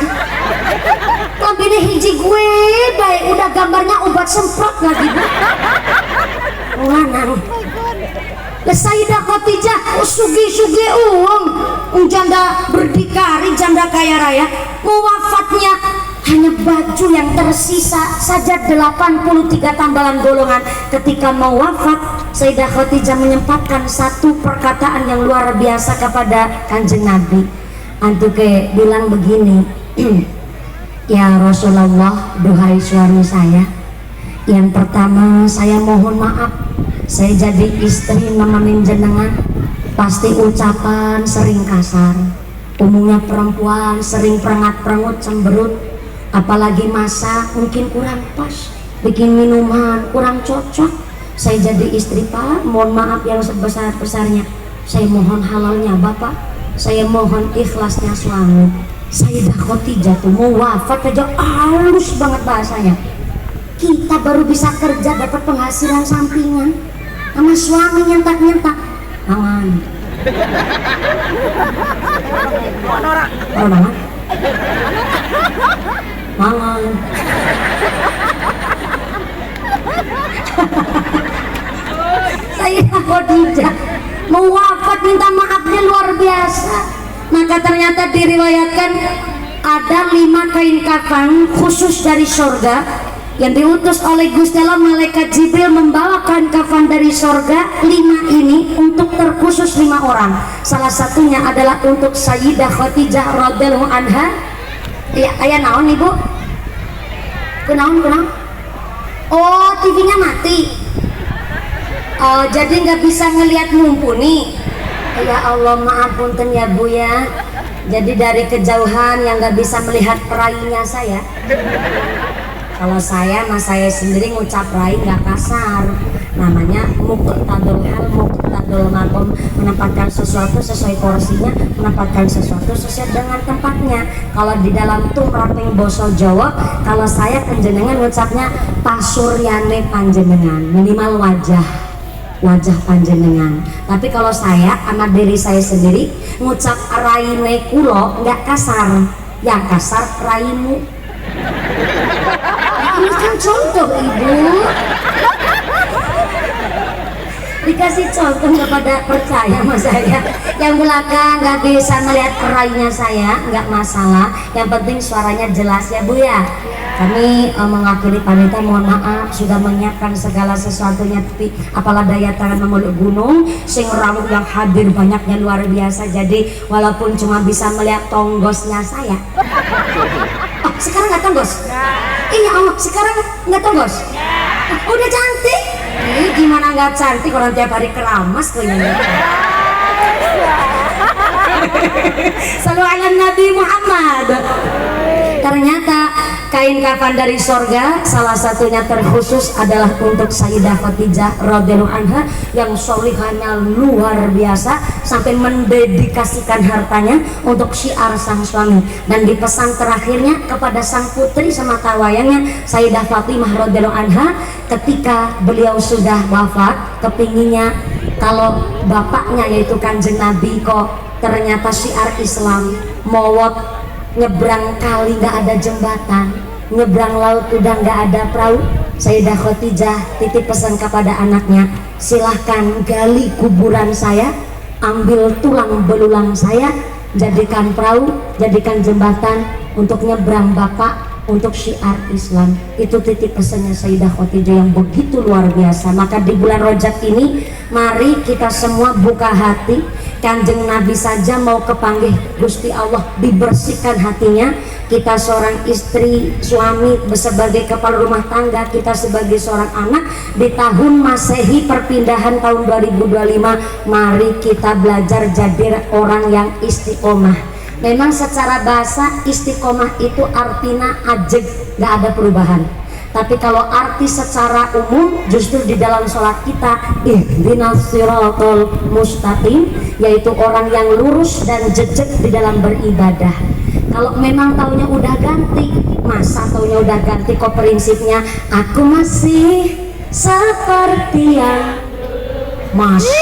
Speaker 1: Kambingnya hiji gue, baik udah gambarnya obat semprot lagi Bu. Lanang. Sayyidah Khadijah sugi-sugi uang, janda berdikari, janda kaya raya, wafatnya hanya baju yang tersisa saja 83 tambalan golongan. Ketika mau wafat, Sayyidah Khadijah menyempatkan satu perkataan yang luar biasa kepada Kanjeng Nabi. Antuke bilang begini, ya Rasulullah, duhai suami saya, yang pertama saya mohon maaf, saya jadi istri nemenin jenengan, pasti ucapan sering kasar, umumnya perempuan sering perengat-perengut, cemberut, apalagi masak mungkin kurang pas, bikin minuman kurang cocok. Saya jadi istri Pak, mohon maaf yang sebesar-besarnya, saya mohon halalnya Bapak, saya mohon ikhlasnya suami. Sayyidah Khadijah tuh mau wafat aja halus banget bahasanya. Kita baru bisa kerja dapat penghasilan sampingan, sama suami nyentak-nyentak aman. Mana? Mangan. Sayyidah Khadijah mau wafat minta maafnya luar biasa. Maka ternyata diriwayatkan ada 5 kain kafan khusus dari surga yang diutus oleh Gusti Allah, malaikat Jibril membawa kain kafan dari surga. 5 ini untuk terkhusus 5 orang. Salah satunya adalah untuk Sayyidah Khadijah radhiyallahu anha. Ya, aya naon Ibu? Kunaon? Oh, TV-nya mati. Oh, jadi nggak bisa ngelihat mumpuni. Ya Allah, maaf punten ya Bu ya. Jadi dari kejauhan yang nggak bisa melihat rainya saya. Kalau saya, mas saya sendiri ngucap rai nggak kasar, namanya muqtadul hal, muqtadul maqam, menempatkan sesuatu sesuai porsinya, menempatkan sesuatu sesuai dengan tempatnya. Kalau di dalam tumraping boso Jawa, kalau saya panjenengan ngucapnya pasuryane panjenengan, minimal wajah panjenengan. Tapi kalau saya sama diri saya sendiri ngucap raine kulo nggak kasar, yang kasar raimu. Ini kan contoh Ibu, dikasih contoh nggak pada percaya sama saya. Yang belakang nggak bisa melihat rainya saya, nggak masalah, yang penting suaranya jelas ya Bu ya. Kami mengakhiri panitia, mohon maaf sudah menyiapkan segala sesuatunya, tapi apalah daya tangan memeluk gunung, sing rawuh yang hadir banyaknya luar biasa. Jadi walaupun cuma bisa melihat tonggosnya saya. Oh, sekarang nggak tonggos? Iya Allah, sekarang nggak tonggos? Udah cantik? Gimana nggak cantik, orang tiap hari keramas kayaknya. Sallu ala Nabi Muhammad. Ternyata kain kafan dari sorga salah satunya terkhusus adalah untuk Sayyidah Khadijah radhiyallahu anha yang solihahnya luar biasa sampai mendedikasikan hartanya untuk syiar sang suami. Dan di pesan terakhirnya kepada sang putri semata wayangnya Sayyidah Fatimah radhiyallahu anha, ketika beliau sudah wafat, kepinginnya kalau bapaknya yaitu Kanjeng Nabi kok ternyata syiar Islam, mowot nyebrang kali nggak ada jembatan, nyebrang laut udah nggak ada perahu. Sayyidah Khadijah titip pesan kepada anaknya, silahkan gali kuburan saya, ambil tulang belulang saya, jadikan perahu, jadikan jembatan untuk nyebrang bapak, untuk syiar Islam. Itu titip pesannya Sayyidah Khadijah yang begitu luar biasa. Maka di bulan Rajab ini mari kita semua buka hati. Kanjeng Nabi saja mau kepanggih Gusti Allah dibersihkan hatinya. Kita seorang istri, suami sebagai kepala rumah tangga, kita sebagai seorang anak di tahun Masehi perpindahan tahun 2025, mari kita belajar jadi orang yang istiqomah. Memang secara bahasa istiqomah itu artinya ajeg, gak ada perubahan. Tapi kalau arti secara umum justru di dalam sholat kita ihdinas siratal mustaqim, yaitu orang yang lurus dan jejak di dalam beribadah. Kalau memang taunya udah ganti, masa taunya udah ganti kok prinsipnya aku masih seperti yang masa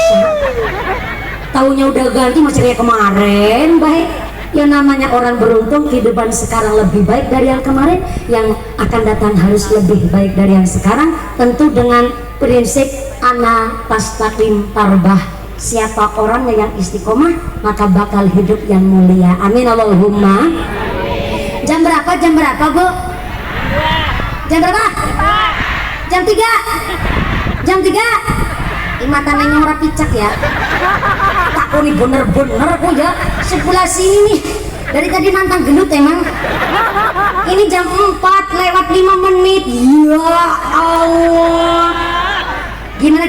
Speaker 1: taunya udah ganti masih kayak kemarin. Baik, yang namanya orang beruntung, kehidupan sekarang lebih baik dari yang kemarin, yang akan datang harus lebih baik dari yang sekarang, tentu dengan prinsip ana tastaqim tarbah. Siapa orangnya yang istiqomah maka bakal hidup yang mulia. Amin Allahumma. Jam berapa Bu? Jam berapa? Jam 3. Jam 3. Mata neng ora picak ya. Tak ini bener-bener Bu ya. Sebelah sini nih. Dari tadi nantang gelut emang. Ini jam 4:05. Ya Allah. Gimana?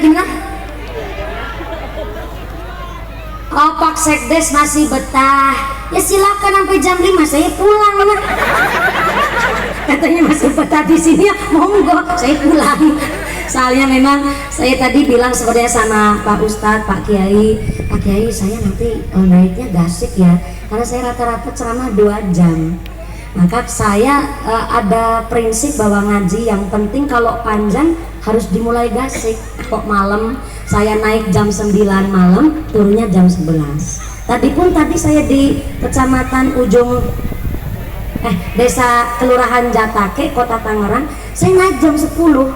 Speaker 1: Oh, Pak Sekdes masih betah. Ya silakan sampai jam 5 saya pulang lah. Katanya masih betah di sini ya, monggo saya pulang. Soalnya memang saya tadi bilang sebenarnya sama Pak Ustadz, Pak Kiai saya nanti naiknya gasik ya, karena saya rata-rata ceramah 2 jam. Maka saya ada prinsip bahwa ngaji yang penting kalau panjang harus dimulai gasik. Kok malam saya naik jam 9 malam, turunnya jam 11. Tadi saya di kecamatan ujung desa kelurahan Jatake, kota Tangerang, saya naik jam 10,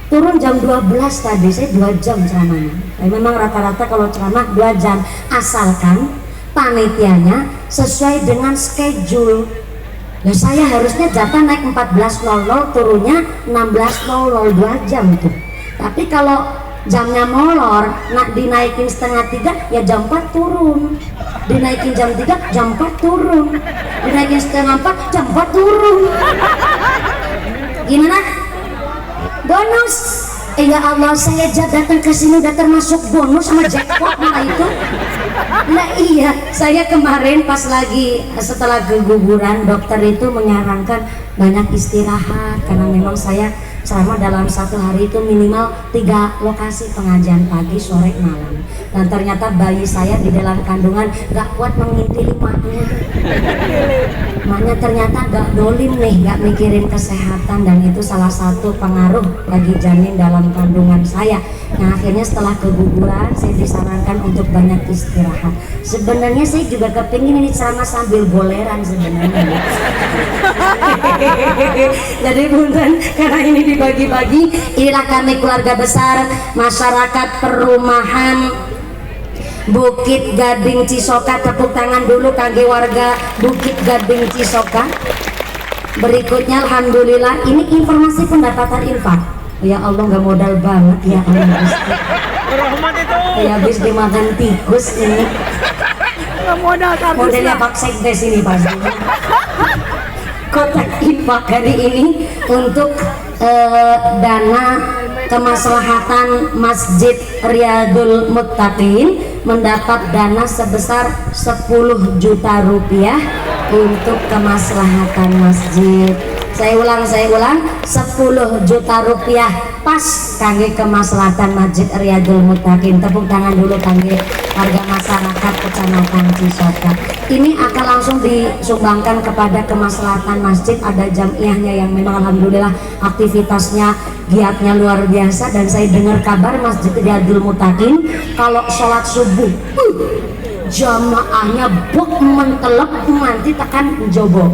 Speaker 1: turun jam 12 tadi. Saya 2 jam ceramahnya. Memang rata-rata kalau ceramah 2 jam, asalkan panitianya sesuai dengan schedule. Nah saya harusnya jatah naik 14.00 turunnya 16.00 2 jam tuh. Tapi kalau jamnya molor, nak dinaikin setengah 3 ya jam 4 turun, dinaikin jam 3 jam 4 turun, dinaikin setengah 4 jam 4 turun. Gimana? Bonus? Ya Allah, saya datang ke sini udah termasuk bonus sama jackpot malah itu. Nah iya, saya kemarin pas lagi setelah keguguran dokter itu menyarankan banyak istirahat karena memang saya selama dalam satu hari itu minimal 3 lokasi pengajian pagi, sore, malam. Dan ternyata bayi saya di dalam kandungan gak kuat mengintili maknya. Maknya ternyata gak dolim nih, gak mikirin kesehatan, dan itu salah satu pengaruh bagi janin dalam kandungan saya. Nah akhirnya setelah keguguran saya disarankan untuk banyak istirahat. Sebenarnya saya juga kepingin ini ceramah sambil boleran sebenarnya. Jadi punten karena ini dibagi-bagi. Inilah kami keluarga besar masyarakat perumahan Bukit Gading Cisoka. Tepuk tangan dulu kangge warga Bukit Gading Cisoka. Berikutnya alhamdulillah ini informasi pendapatan infak. Ya Allah nggak modal banget ya Allah. Ya habis dimakan tikus ini.
Speaker 2: Nggak modal kabus.
Speaker 1: Modelnya Pak Sekdes ini pasti. Kotak infak hari ini untuk dana kemaslahatan Masjid Riyadul Muttaqin mendapat dana sebesar 10 juta rupiah untuk kemaslahatan masjid. Saya ulang 10 juta rupiah pas kangge kemaslahatan Masjid Riyadul Muttaqin. Tepuk tangan dulu kangge warga masyarakat Kecamatan Cisoka. Ini akan langsung disumbangkan kepada kemaslahatan masjid. Ada jamiahnya yang memang alhamdulillah aktivitasnya giatnya luar biasa, dan saya dengar kabar Masjid Riyadul Muttaqin kalau sholat subuh jamaahnya buk mentelep nanti tekan jobo.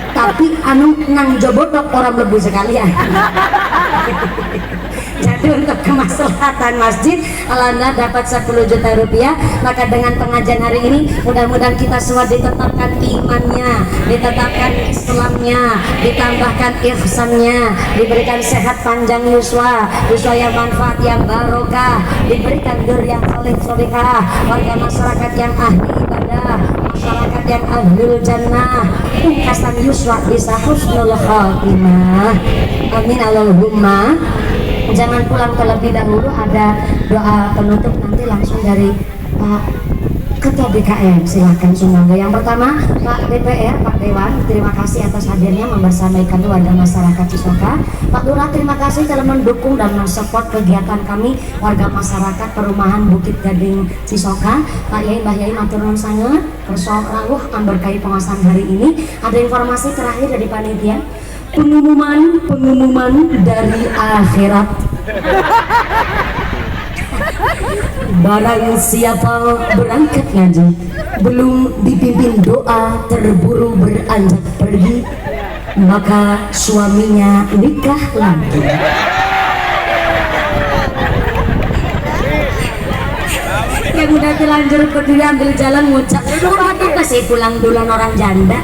Speaker 1: Tapi anu nang jobodok orang lebih sekalian. Jadi untuk kemaslahatan masjid alhamdulillah dapat 10 juta rupiah. Maka dengan pengajian hari ini mudah-mudahan kita semua ditetapkan imannya, ditetapkan Islamnya, ditambahkan ihsannya, diberikan sehat panjang yuswa yang manfaat yang barokah, diberikan dzurriyyah salihah, warga masyarakat yang ahli ibadah, masyarakat yang ahlul jannah, pungkasan yuswa bisa husnul khatimah. Amin Allahumma. Jangan pulang terlebih dahulu, ada doa penutup nanti langsung dari Pak Ketua BKN. Silahkan Sumangga. Yang pertama Pak DPR, Pak Dewan, terima kasih atas hadirnya membersamai kami warga masyarakat Cisoka. Pak Lurah, terima kasih telah mendukung dan mensupport kegiatan kami warga masyarakat perumahan Bukit Gading Cisoka. Pak Yai, Mbah Yai, matur nuwun sanget persoalan berkait pengawasan hari ini. Ada informasi terakhir dari panitia, pengumuman dari akhirat. Barang siapa berangkat ngaji belum dipimpin doa terburu beranjak pergi, maka suaminya nikah lagi. Yang udah telanjur kudu ambil jalan ngucap, apa sih pulang duluan orang janda.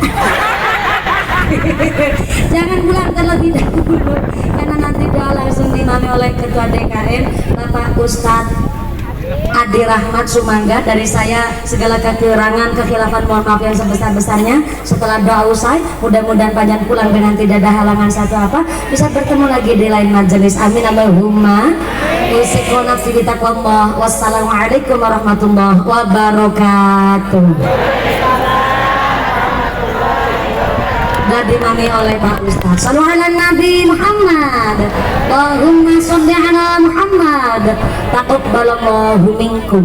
Speaker 1: Jangan pulang terlebih dahulu karena nanti doa langsung diimami oleh Ketua DKN Bapak Ustadz Adi Rahmat Sumangga. Dari saya segala kekurangan, kekhilafan mohon maaf yang sebesar-besarnya. Setelah doa usai, mudah-mudahan panjang pulang dengan tidak ada halangan satu apa, bisa bertemu lagi di lain majelis. Amin Allahumma. Wassalamualaikum warahmatullahi wabarakatuh. Dimami oleh Pak Ustaz. Sallu ala Nabi Muhammad. Allahumma sholli ala Muhammad. Taqabbalallahu minkum.